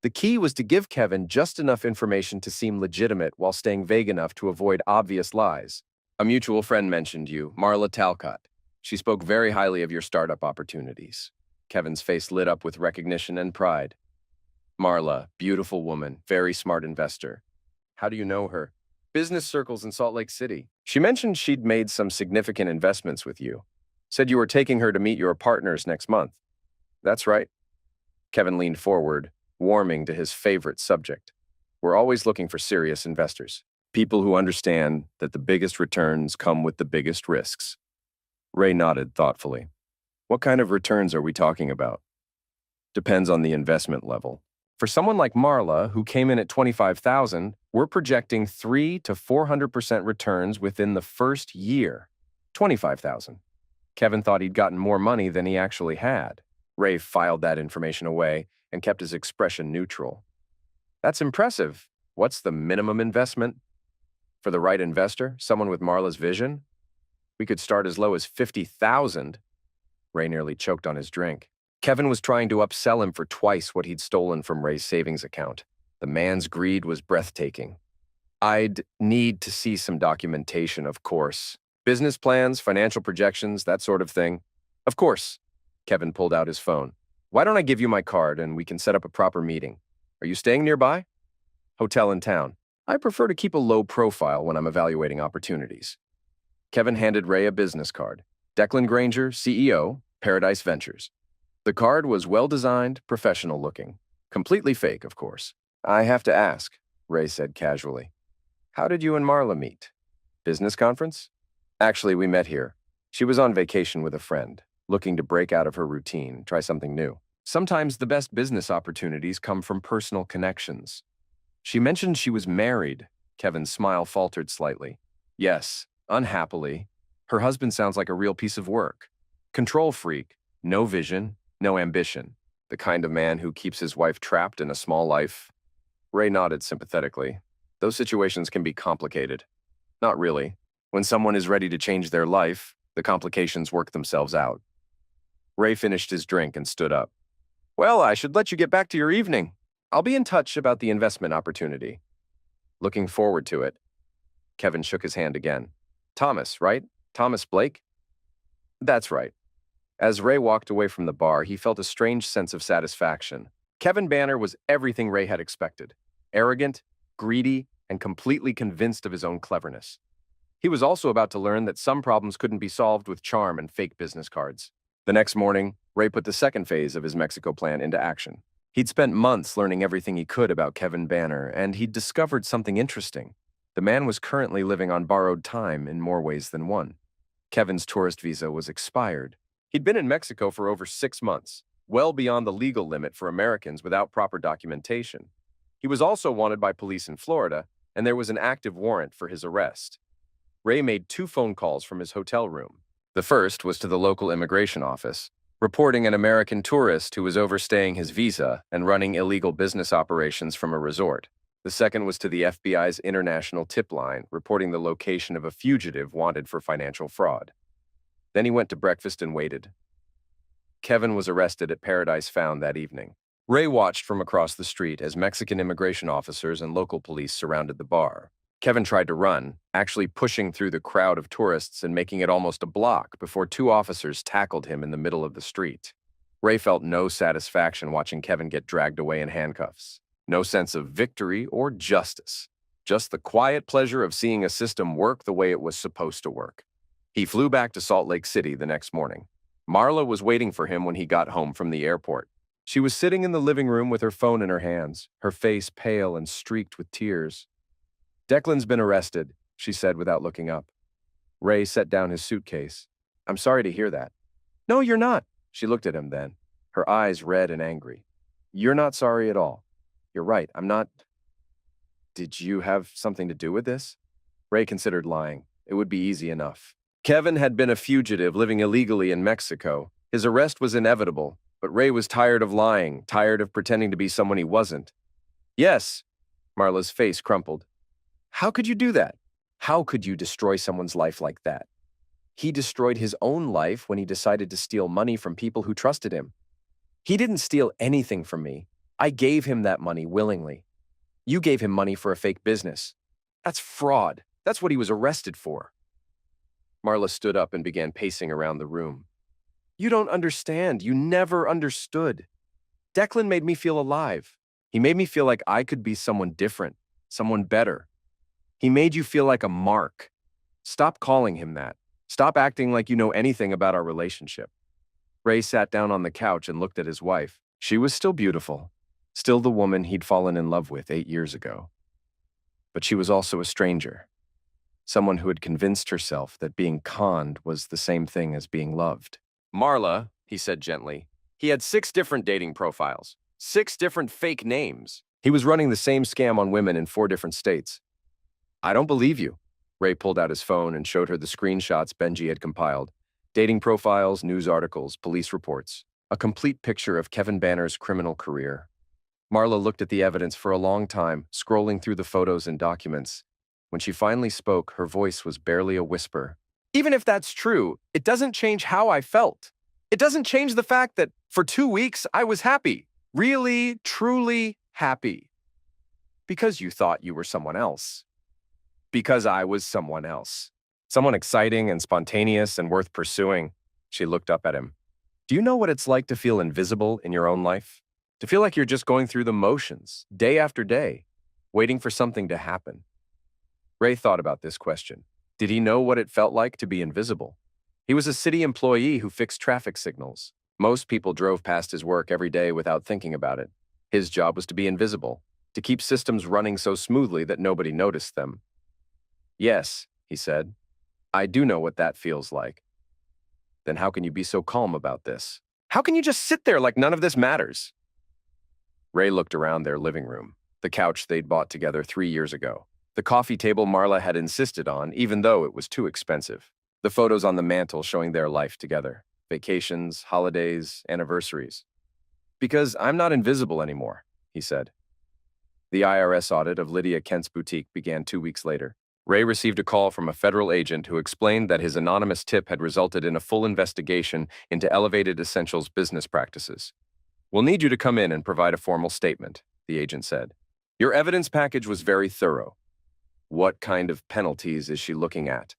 The key was to give Kevin just enough information to seem legitimate while staying vague enough to avoid obvious lies. A mutual friend mentioned you, Marla Talcott. She spoke very highly of your startup opportunities. Kevin's face lit up with recognition and pride. Marla, beautiful woman, very smart investor. How do you know her? Business circles in Salt Lake City. She mentioned she'd made some significant investments with you. Said you were taking her to meet your partners next month. That's right. Kevin leaned forward, warming to his favorite subject. We're always looking for serious investors. People who understand that the biggest returns come with the biggest risks. Ray nodded thoughtfully. What kind of returns are we talking about? Depends on the investment level. For someone like Marla, who came in at $25,000, we're projecting 300 to 400% returns within the first year. $25,000. Kevin thought he'd gotten more money than he actually had. Ray filed that information away and kept his expression neutral. That's impressive. What's the minimum investment? For the right investor, someone with Marla's vision? We could start as low as $50,000. Ray nearly choked on his drink. Kevin was trying to upsell him for twice what he'd stolen from Ray's savings account. The man's greed was breathtaking. I'd need to see some documentation, of course. Business plans, financial projections, that sort of thing. Of course. Kevin pulled out his phone. Why don't I give you my card and we can set up a proper meeting? Are you staying nearby? Hotel in town. I prefer to keep a low profile when I'm evaluating opportunities. Kevin handed Ray a business card. Declan Granger, CEO, Paradise Ventures. The card was well-designed, professional-looking. Completely fake, of course. I have to ask, Ray said casually. How did you and Marla meet? Business conference? Actually, we met here. She was on vacation with a friend, looking to break out of her routine, try something new. Sometimes the best business opportunities come from personal connections. She mentioned she was married. Kevin's smile faltered slightly. Yes, unhappily. Her husband sounds like a real piece of work. Control freak, no vision, no ambition. The kind of man who keeps his wife trapped in a small life. Ray nodded sympathetically. Those situations can be complicated. Not really. When someone is ready to change their life, the complications work themselves out. Ray finished his drink and stood up. Well, I should let you get back to your evening. I'll be in touch about the investment opportunity. Looking forward to it. Kevin shook his hand again. Thomas, right? Thomas Blake? That's right. As Ray walked away from the bar, he felt a strange sense of satisfaction. Kevin Banner was everything Ray had expected. Arrogant, greedy, and completely convinced of his own cleverness. He was also about to learn that some problems couldn't be solved with charm and fake business cards. The next morning, Ray put the second phase of his Mexico plan into action. He'd spent months learning everything he could about Kevin Banner, and he'd discovered something interesting. The man was currently living on borrowed time in more ways than one. Kevin's tourist visa was expired. He'd been in Mexico for over 6 months, well beyond the legal limit for Americans without proper documentation. He was also wanted by police in Florida, and there was an active warrant for his arrest. Ray made 2 phone calls from his hotel room. The first was to the local immigration office, reporting an American tourist who was overstaying his visa and running illegal business operations from a resort. The second was to the FBI's international tip line, reporting the location of a fugitive wanted for financial fraud. Then he went to breakfast and waited. Kevin was arrested at Paradise Found that evening. Ray watched from across the street as Mexican immigration officers and local police surrounded the bar. Kevin tried to run, actually pushing through the crowd of tourists and making it almost a block before 2 officers tackled him in the middle of the street. Ray felt no satisfaction watching Kevin get dragged away in handcuffs. No sense of victory or justice. Just the quiet pleasure of seeing a system work the way it was supposed to work. He flew back to Salt Lake City the next morning. Marla was waiting for him when he got home from the airport. She was sitting in the living room with her phone in her hands, her face pale and streaked with tears. Declan's been arrested, she said without looking up. Ray set down his suitcase. I'm sorry to hear that. No, you're not. She looked at him then, her eyes red and angry. You're not sorry at all. You're right, I'm not. Did you have something to do with this? Ray considered lying. It would be easy enough. Kevin had been a fugitive living illegally in Mexico. His arrest was inevitable, but Ray was tired of lying, tired of pretending to be someone he wasn't. Yes, Marla's face crumpled. How could you do that? How could you destroy someone's life like that? He destroyed his own life when he decided to steal money from people who trusted him. He didn't steal anything from me. I gave him that money willingly. You gave him money for a fake business. That's fraud. That's what he was arrested for. Marla stood up and began pacing around the room. You don't understand. You never understood. Declan made me feel alive. He made me feel like I could be someone different, someone better. He made you feel like a mark. Stop calling him that. Stop acting like you know anything about our relationship. Ray sat down on the couch and looked at his wife. She was still beautiful, still the woman he'd fallen in love with 8 years ago. But she was also a stranger, someone who had convinced herself that being conned was the same thing as being loved. Marla, he said gently, he had 6 different dating profiles, 6 different fake names. He was running the same scam on women in 4 different states. I don't believe you. Ray pulled out his phone and showed her the screenshots Benji had compiled. Dating profiles, news articles, police reports. A complete picture of Kevin Banner's criminal career. Marla looked at the evidence for a long time, scrolling through the photos and documents. When she finally spoke, her voice was barely a whisper. Even if that's true, it doesn't change how I felt. It doesn't change the fact that for 2 weeks I was happy. Really, truly happy. Because you thought you were someone else. Because I was someone else. Someone exciting and spontaneous and worth pursuing. She looked up at him. Do you know what it's like to feel invisible in your own life? To feel like you're just going through the motions, day after day, waiting for something to happen? Ray thought about this question. Did he know what it felt like to be invisible? He was a city employee who fixed traffic signals. Most people drove past his work every day without thinking about it. His job was to be invisible, to keep systems running so smoothly that nobody noticed them. Yes, he said. I do know what that feels like. Then how can you be so calm about this? How can you just sit there like none of this matters? Ray looked around their living room, the couch they'd bought together 3 years ago, the coffee table Marla had insisted on, even though it was too expensive, the photos on the mantel showing their life together, vacations, holidays, anniversaries. Because I'm not invisible anymore, he said. The IRS audit of Lydia Kent's boutique began 2 weeks later. Ray received a call from a federal agent who explained that his anonymous tip had resulted in a full investigation into Elevated Essentials business practices. We'll need you to come in and provide a formal statement, the agent said. Your evidence package was very thorough. What kind of penalties is she looking at?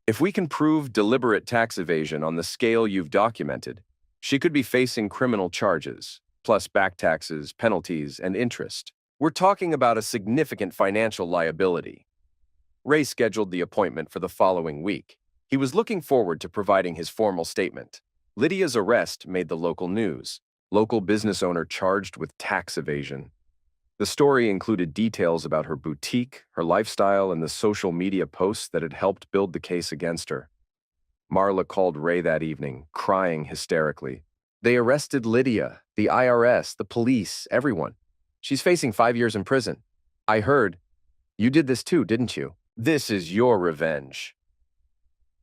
If we can prove deliberate tax evasion on the scale you've documented, she could be facing criminal charges, plus back taxes, penalties, and interest. We're talking about a significant financial liability. Ray scheduled the appointment for the following week. He was looking forward to providing his formal statement. Lydia's arrest made the local news. Local business owner charged with tax evasion. The story included details about her boutique, her lifestyle, and the social media posts that had helped build the case against her. Marla called Ray that evening, crying hysterically. They arrested Lydia, the IRS, the police, everyone. She's facing 5 years in prison. I heard. You did this too, didn't you? This is your revenge.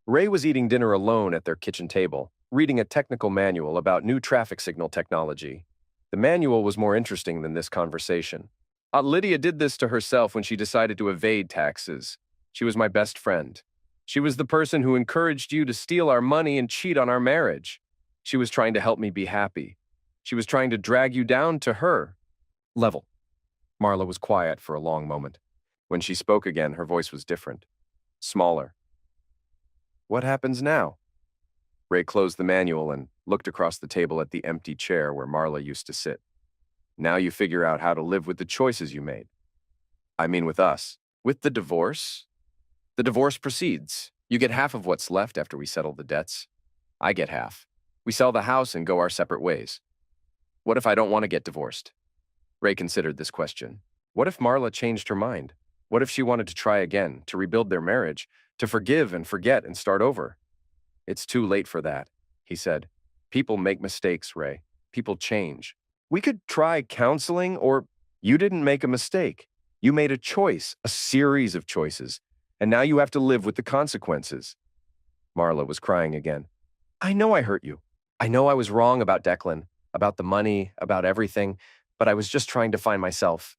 Ray was eating dinner alone at their kitchen table, reading a technical manual about new traffic signal technology. The manual was more interesting than this conversation. Lydia did this to herself when she decided to evade taxes. She was my best friend. She was the person who encouraged you to steal our money and cheat on our marriage. She was trying to help me be happy. She was trying to drag you down to her level. Marla was quiet for a long moment. When she spoke again, her voice was different, smaller. What happens now? Ray closed the manual and looked across the table at the empty chair where Marla used to sit. Now you figure out how to live with the choices you made. I mean with us. With the divorce? The divorce proceeds. You get half of what's left after we settle the debts. I get half. We sell the house and go our separate ways. What if I don't want to get divorced? Ray considered this question. What if Marla changed her mind? What if she wanted to try again, to rebuild their marriage, to forgive and forget and start over? It's too late for that, he said. People make mistakes, Ray. People change. We could try counseling, or you didn't make a mistake. You made a choice, a series of choices, and now you have to live with the consequences. Marla was crying again. I know I hurt you. I know I was wrong about Declan, about the money, about everything, but I was just trying to find myself.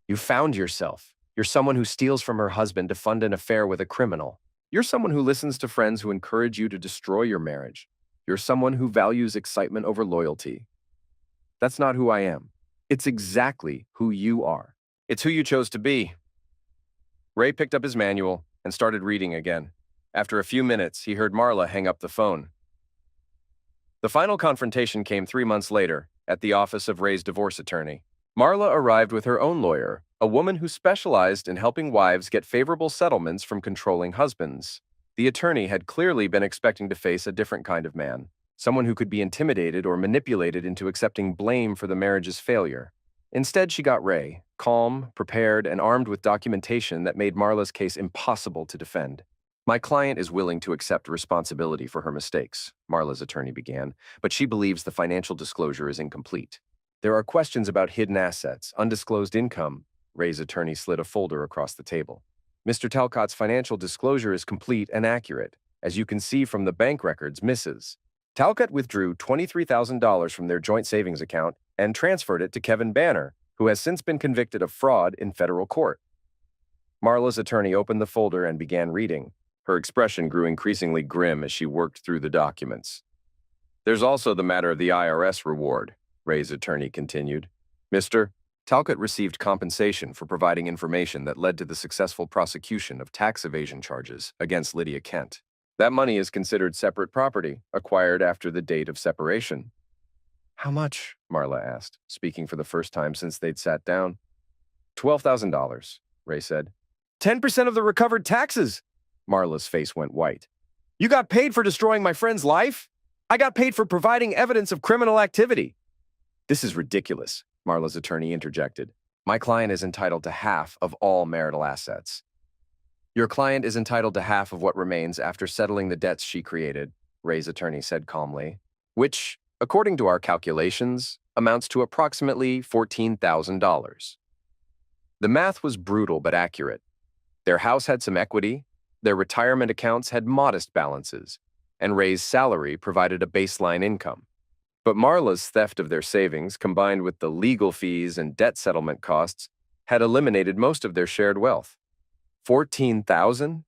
You found yourself. You're someone who steals from her husband to fund an affair with a criminal. You're someone who listens to friends who encourage you to destroy your marriage. You're someone who values excitement over loyalty. That's not who I am. It's exactly who you are. It's who you chose to be. Ray picked up his manual and started reading again. After a few minutes, he heard Marla hang up the phone. The final confrontation came 3 months later at the office of Ray's divorce attorney. Marla arrived with her own lawyer, a woman who specialized in helping wives get favorable settlements from controlling husbands. The attorney had clearly been expecting to face a different kind of man, someone who could be intimidated or manipulated into accepting blame for the marriage's failure. Instead, she got Ray, calm, prepared, and armed with documentation that made Marla's case impossible to defend. My client is willing to accept responsibility for her mistakes, Marla's attorney began, but she believes the financial disclosure is incomplete. There are questions about hidden assets, undisclosed income. Ray's attorney slid a folder across the table. Mr. Talcott's financial disclosure is complete and accurate. As you can see from the bank records, Mrs. Talcott withdrew $23,000 from their joint savings account and transferred it to Kevin Banner, who has since been convicted of fraud in federal court. Marla's attorney opened the folder and began reading. Her expression grew increasingly grim as she worked through the documents. There's also the matter of the IRS reward, Ray's attorney continued. Mr. Talcott received compensation for providing information that led to the successful prosecution of tax evasion charges against Lydia Kent. That money is considered separate property, acquired after the date of separation. How much? Marla asked, speaking for the first time since they'd sat down. $12,000, Ray said. 10% of the recovered taxes! Marla's face went white. You got paid for destroying my friend's life? I got paid for providing evidence of criminal activity. This is ridiculous, Marla's attorney interjected. My client is entitled to half of all marital assets. Your client is entitled to half of what remains after settling the debts she created, Ray's attorney said calmly. Which according to our calculations, amounts to approximately $14,000. The math was brutal but accurate. Their house had some equity, their retirement accounts had modest balances, and Ray's salary provided a baseline income. But Marla's theft of their savings, combined with the legal fees and debt settlement costs, had eliminated most of their shared wealth. 14,000?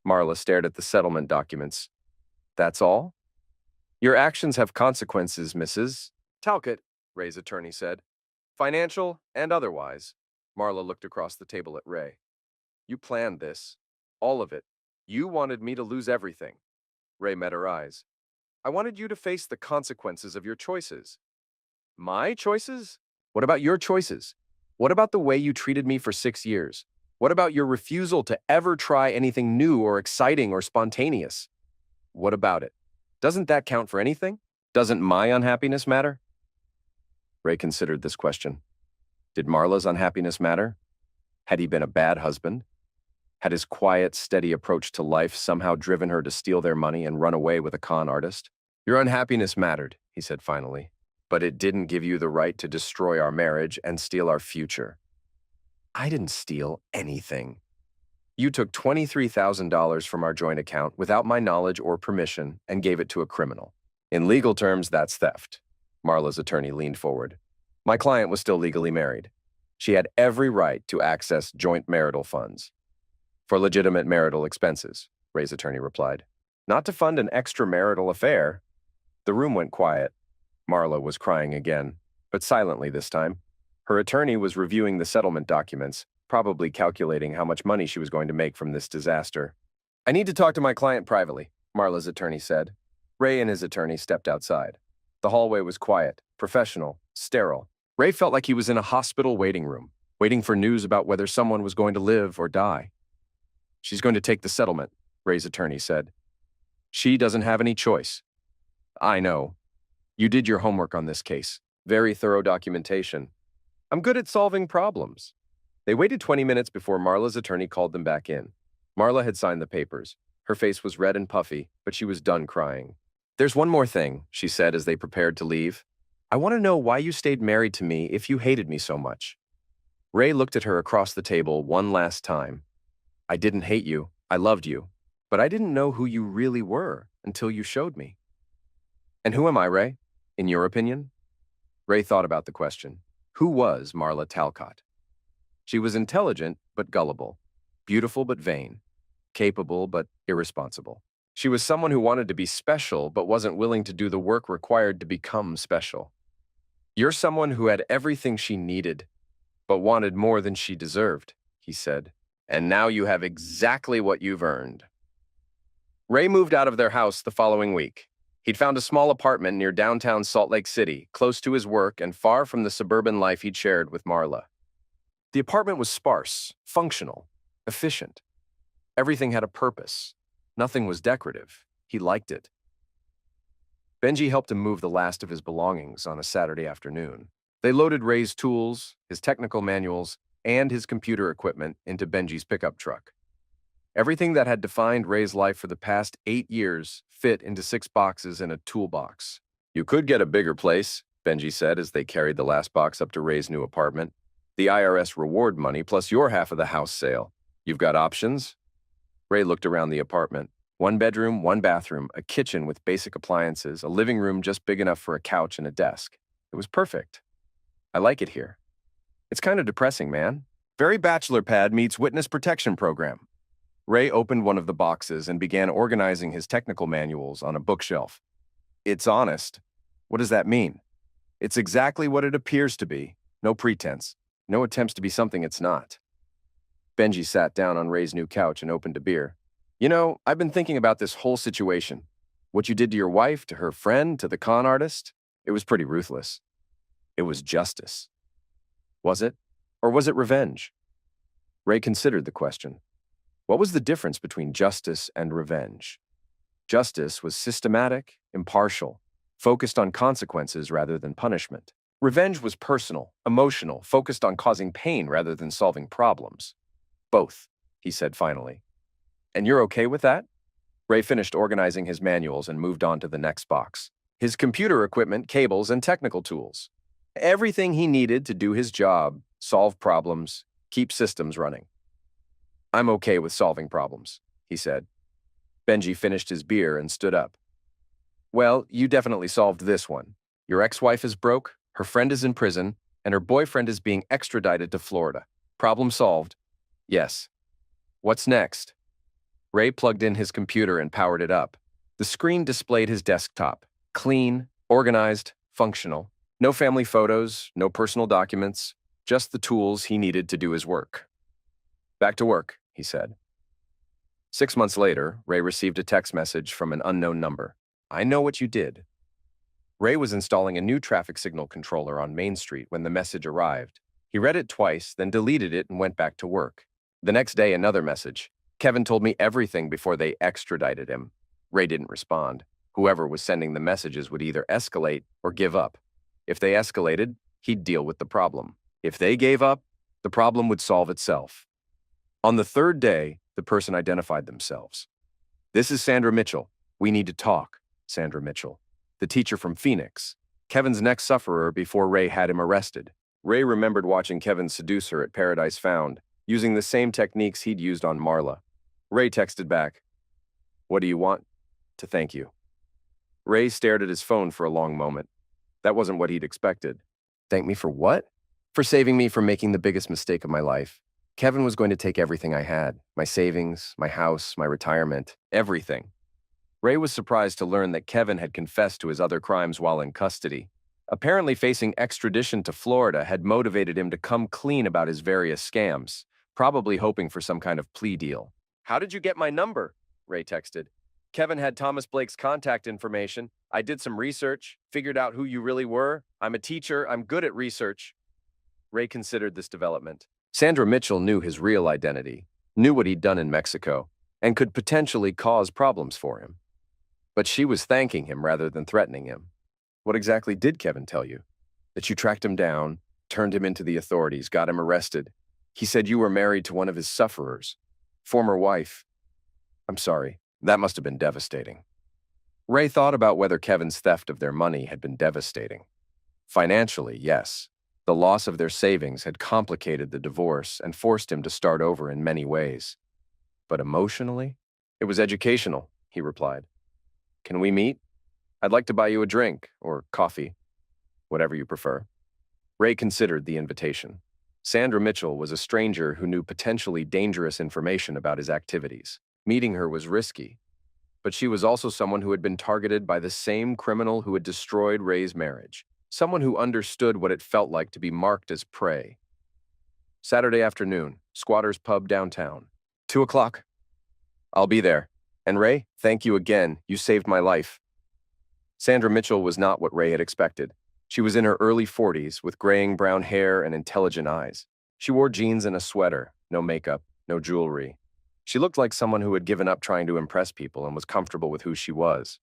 Marla stared at the settlement documents. That's all? Your actions have consequences, Mrs. Talcott, Ray's attorney said. Financial and otherwise. Marla looked across the table at Ray. You planned this. All of it. You wanted me to lose everything. Ray met her eyes. I wanted you to face the consequences of your choices. My choices? What about your choices? What about the way you treated me for 6 years? What about your refusal to ever try anything new or exciting or spontaneous? What about it? Doesn't that count for anything? Doesn't my unhappiness matter? Ray considered this question. Did Marla's unhappiness matter? Had he been a bad husband? Had his quiet, steady approach to life somehow driven her to steal their money and run away with a con artist? Your unhappiness mattered, he said finally, but it didn't give you the right to destroy our marriage and steal our future. I didn't steal anything. You took $23,000 from our joint account without my knowledge or permission and gave it to a criminal. In legal terms, that's theft. Marla's attorney leaned forward. My client was still legally married. She had every right to access joint marital funds. For legitimate marital expenses, Ray's attorney replied. Not to fund an extramarital affair. The room went quiet. Marla was crying again, but silently this time. Her attorney was reviewing the settlement documents, probably calculating how much money she was going to make from this disaster. I need to talk to my client privately, Marla's attorney said. Ray and his attorney stepped outside. The hallway was quiet, professional, sterile. Ray felt like he was in a hospital waiting room, waiting for news about whether someone was going to live or die. She's going to take the settlement, Ray's attorney said. She doesn't have any choice. I know. You did your homework on this case. Very thorough documentation. I'm good at solving problems. They waited 20 minutes before Marla's attorney called them back in. Marla had signed the papers. Her face was red and puffy, but she was done crying. There's one more thing, she said as they prepared to leave. I want to know why you stayed married to me if you hated me so much. Ray looked at her across the table one last time. I didn't hate you. I loved you. But I didn't know who you really were until you showed me. And who am I, Ray? In your opinion? Ray thought about the question. Who was Marla Talcott? She was intelligent but gullible, beautiful but vain, capable but irresponsible. She was someone who wanted to be special but wasn't willing to do the work required to become special. You're someone who had everything she needed, but wanted more than she deserved, he said. And now you have exactly what you've earned. Ray moved out of their house the following week. He'd found a small apartment near downtown Salt Lake City, close to his work and far from the suburban life he'd shared with Marla. The apartment was sparse, functional, efficient. Everything had a purpose. Nothing was decorative. He liked it. Benji helped him move the last of his belongings on a Saturday afternoon. They loaded Ray's tools, his technical manuals, and his computer equipment into Benji's pickup truck. Everything that had defined Ray's life for the past 8 years fit into 6 boxes in a toolbox. You could get a bigger place, Benji said as they carried the last box up to Ray's new apartment. The IRS reward money plus your half of the house sale. You've got options? Ray looked around the apartment. 1 bedroom, 1 bathroom, a kitchen with basic appliances, a living room just big enough for a couch and a desk. It was perfect. I like it here. It's kind of depressing, man. Very bachelor pad meets witness protection program. Ray opened one of the boxes and began organizing his technical manuals on a bookshelf. It's honest. What does that mean? It's exactly what it appears to be. No pretense. No attempts to be something it's not. Benji sat down on Ray's new couch and opened a beer. You know, I've been thinking about this whole situation. What you did to your wife, to her friend, to the con artist. It was pretty ruthless. It was justice. Was it? Or was it revenge? Ray considered the question. What was the difference between justice and revenge? Justice was systematic, impartial, focused on consequences rather than punishment. Revenge was personal, emotional, focused on causing pain rather than solving problems. Both, he said finally. And you're okay with that? Ray finished organizing his manuals and moved on to the next box. his computer equipment, cables, and technical tools. Everything he needed to do his job, solve problems, keep systems running. I'm okay with solving problems, he said. Benji finished his beer and stood up. Well, you definitely solved this one. Your ex-wife is broke, her friend is in prison, and her boyfriend is being extradited to Florida. Problem solved. Yes. What's next? Ray plugged in his computer and powered it up. The screen displayed his desktop. Clean, organized, functional. No family photos, no personal documents, just the tools he needed to do his work. Back to work, he said. 6 months later, Ray received a text message from an unknown number. I know what you did. Ray was installing a new traffic signal controller on Main Street when the message arrived. He read it twice, then deleted it and went back to work. The next day, another message. Kevin told me everything before they extradited him. Ray didn't respond. Whoever was sending the messages would either escalate or give up. If they escalated, he'd deal with the problem. If they gave up, the problem would solve itself. On the third day, the person identified themselves. This is Sandra Mitchell. We need to talk, Sandra Mitchell, the teacher from Phoenix, Kevin's next sufferer before Ray had him arrested. Ray remembered watching Kevin seduce her at Paradise Found, using the same techniques he'd used on Marla. Ray texted back, "What do you want?" "To thank you." Ray stared at his phone for a long moment. That wasn't what he'd expected. Thank me for what? For saving me from making the biggest mistake of my life. Kevin was going to take everything I had, my savings, my house, my retirement, everything. Ray was surprised to learn that Kevin had confessed to his other crimes while in custody. Apparently, facing extradition to Florida had motivated him to come clean about his various scams, probably hoping for some kind of plea deal. How did you get my number? Ray texted. Kevin had Thomas Blake's contact information. I did some research, figured out who you really were. I'm a teacher. I'm good at research. Ray considered this development. Sandra Mitchell knew his real identity, knew what he'd done in Mexico, and could potentially cause problems for him. But she was thanking him rather than threatening him. What exactly did Kevin tell you? That you tracked him down, turned him into the authorities, got him arrested. He said you were married to one of his sufferers, former wife. I'm sorry, that must have been devastating. Ray thought about whether Kevin's theft of their money had been devastating. Financially, yes. The loss of their savings had complicated the divorce and forced him to start over in many ways. But emotionally? It was educational, he replied. Can we meet? I'd like to buy you a drink, or coffee, whatever you prefer. Ray considered the invitation. Sandra Mitchell was a stranger who knew potentially dangerous information about his activities. Meeting her was risky, but she was also someone who had been targeted by the same criminal who had destroyed Ray's marriage, someone who understood what it felt like to be marked as prey. Saturday afternoon, Squatter's Pub downtown. 2 o'clock. I'll be there. And Ray, thank you again. You saved my life. Sandra Mitchell was not what Ray had expected. She was in her early 40s with graying brown hair and intelligent eyes. She wore jeans and a sweater, no makeup, no jewelry. She looked like someone who had given up trying to impress people and was comfortable with who she was.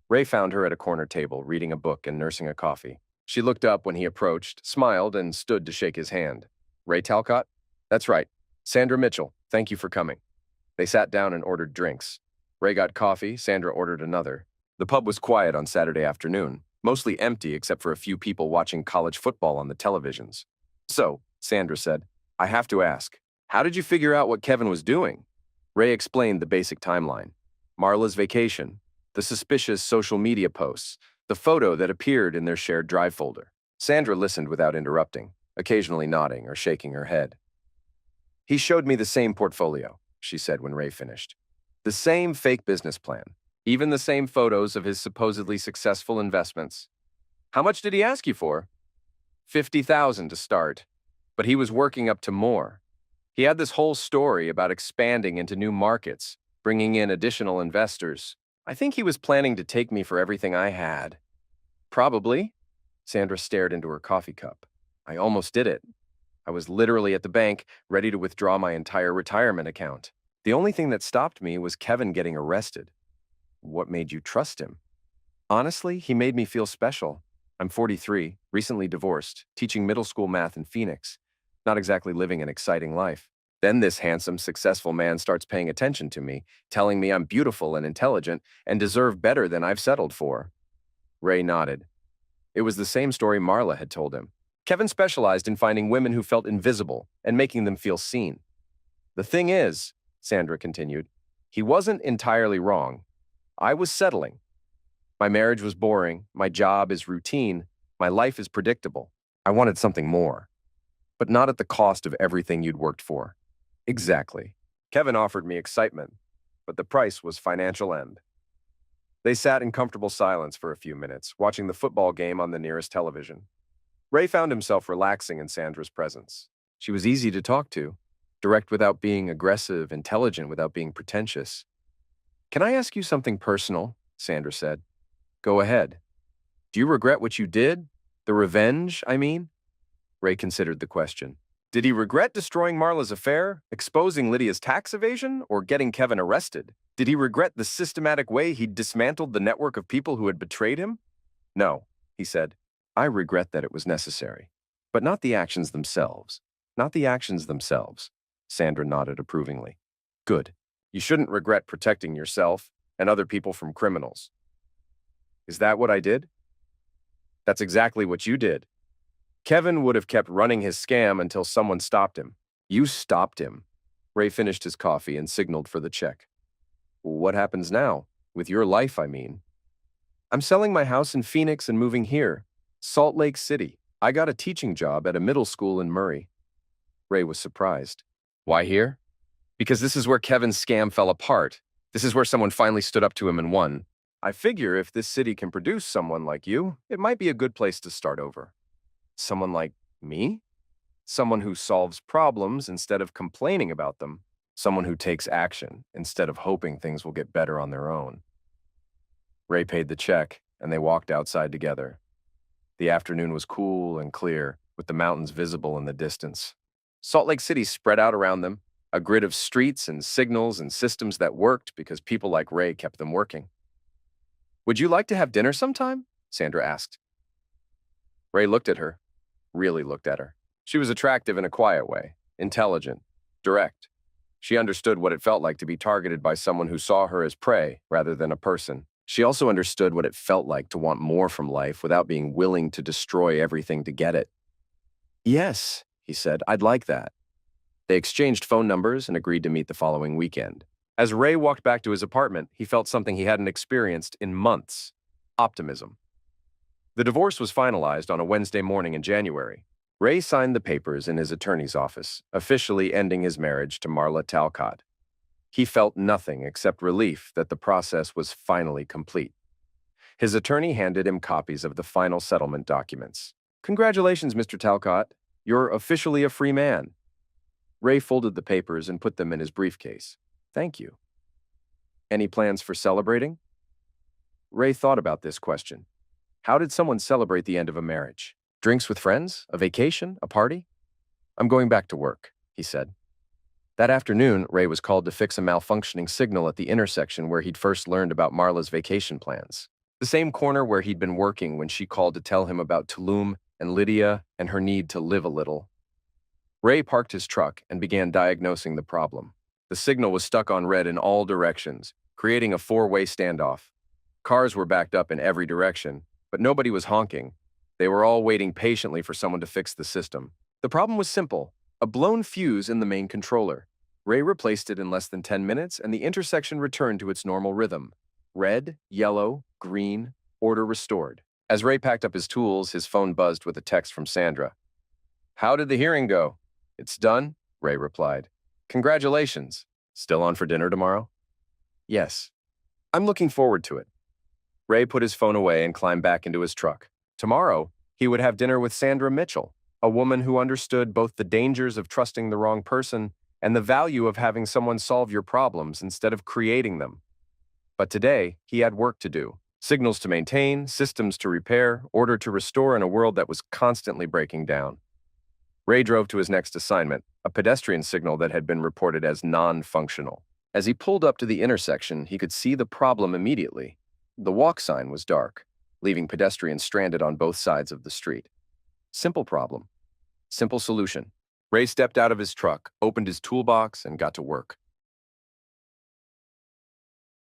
Ray found her at a corner table, reading a book and nursing a coffee. She looked up when he approached, smiled, and stood to shake his hand. Ray Talcott? That's right. Sandra Mitchell, thank you for coming. They sat down and ordered drinks. Ray got coffee, Sandra ordered another. The pub was quiet on Saturday afternoon, mostly empty except for a few people watching college football on the televisions. So, Sandra said, I have to ask, how did you figure out what Kevin was doing? Ray explained the basic timeline. Marla's vacation, the suspicious social media posts, the photo that appeared in their shared drive folder. Sandra listened without interrupting, occasionally nodding or shaking her head. He showed me the same portfolio, she said when Ray finished. The same fake business plan, even the same photos of his supposedly successful investments. How much did he ask you for? $50,000 to start, but he was working up to more. He had this whole story about expanding into new markets, bringing in additional investors. I think he was planning to take me for everything I had. Probably. Sandra stared into her coffee cup. I almost did it. I was literally at the bank, ready to withdraw my entire retirement account. The only thing that stopped me was Kevin getting arrested. What made you trust him? Honestly, he made me feel special. I'm 43, recently divorced, teaching middle school math in Phoenix. Not exactly living an exciting life. Then this handsome, successful man starts paying attention to me, telling me I'm beautiful and intelligent and deserve better than I've settled for. Ray nodded. It was the same story Marla had told him. Kevin specialized in finding women who felt invisible and making them feel seen. The thing is, Sandra continued, he wasn't entirely wrong. I was settling. My marriage was boring, my job is routine, my life is predictable. I wanted something more, but not at the cost of everything you'd worked for. Exactly. Kevin offered me excitement, but the price was financial end. They sat in comfortable silence for a few minutes, watching the football game on the nearest television. Ray found himself relaxing in Sandra's presence. She was easy to talk to, direct without being aggressive, intelligent without being pretentious. Can I ask you something personal? Sandra said. Go ahead. Do you regret what you did? The revenge, I mean? Ray considered the question. Did he regret destroying Marla's affair, exposing Lydia's tax evasion, or getting Kevin arrested? Did he regret the systematic way he'd dismantled the network of people who had betrayed him? No, he said. I regret that it was necessary. But not the actions themselves. Not the actions themselves. Sandra nodded approvingly. Good. You shouldn't regret protecting yourself and other people from criminals. Is that what I did? That's exactly what you did. Kevin would have kept running his scam until someone stopped him. You stopped him. Ray finished his coffee and signaled for the check. What happens now? With your life, I mean. I'm selling my house in Phoenix and moving here, Salt Lake City. I got a teaching job at a middle school in Murray. Ray was surprised. Why here? Because this is where Kevin's scam fell apart. This is where someone finally stood up to him and won. I figure if this city can produce someone like you, it might be a good place to start over. Someone like me? Someone who solves problems instead of complaining about them. Someone who takes action instead of hoping things will get better on their own. Ray paid the check, and they walked outside together. The afternoon was cool and clear, with the mountains visible in the distance. Salt Lake City spread out around them, a grid of streets and signals and systems that worked because people like Ray kept them working. Would you like to have dinner sometime? Sandra asked. Ray looked at her, really looked at her. She was attractive in a quiet way, intelligent, direct. She understood what it felt like to be targeted by someone who saw her as prey rather than a person. She also understood what it felt like to want more from life without being willing to destroy everything to get it. Yes, he said, I'd like that. They exchanged phone numbers and agreed to meet the following weekend. As Ray walked back to his apartment, he felt something he hadn't experienced in months: optimism. The divorce was finalized on a Wednesday morning in January. Ray signed the papers in his attorney's office, officially ending his marriage to Marla Talcott. He felt nothing except relief that the process was finally complete. His attorney handed him copies of the final settlement documents. Congratulations, Mr. Talcott. You're officially a free man. Ray folded the papers and put them in his briefcase. Thank you. Any plans for celebrating? Ray thought about this question. How did someone celebrate the end of a marriage? Drinks with friends? A vacation? A party? I'm going back to work, he said. That afternoon, Ray was called to fix a malfunctioning signal at the intersection where he'd first learned about Marla's vacation plans. The same corner where he'd been working when she called to tell him about Tulum and Lydia and her need to live a little. Ray parked his truck and began diagnosing the problem. The signal was stuck on red in all directions, creating a four-way standoff. Cars were backed up in every direction, but nobody was honking. They were all waiting patiently for someone to fix the system. The problem was simple: a blown fuse in the main controller. Ray replaced it in less than 10 minutes, and the intersection returned to its normal rhythm. Red, yellow, green, order restored. As Ray packed up his tools, his phone buzzed with a text from Sandra. How did the hearing go? It's done, Ray replied. Congratulations. Still on for dinner tomorrow? Yes. I'm looking forward to it. Ray put his phone away and climbed back into his truck. Tomorrow, he would have dinner with Sandra Mitchell, a woman who understood both the dangers of trusting the wrong person and the value of having someone solve your problems instead of creating them. But today, he had work to do. Signals to maintain, systems to repair, order to restore in a world that was constantly breaking down. Ray drove to his next assignment, a pedestrian signal that had been reported as non-functional. As he pulled up to the intersection, he could see the problem immediately. The walk sign was dark, leaving pedestrians stranded on both sides of the street. Simple problem. Simple solution. Ray stepped out of his truck, opened his toolbox, and got to work.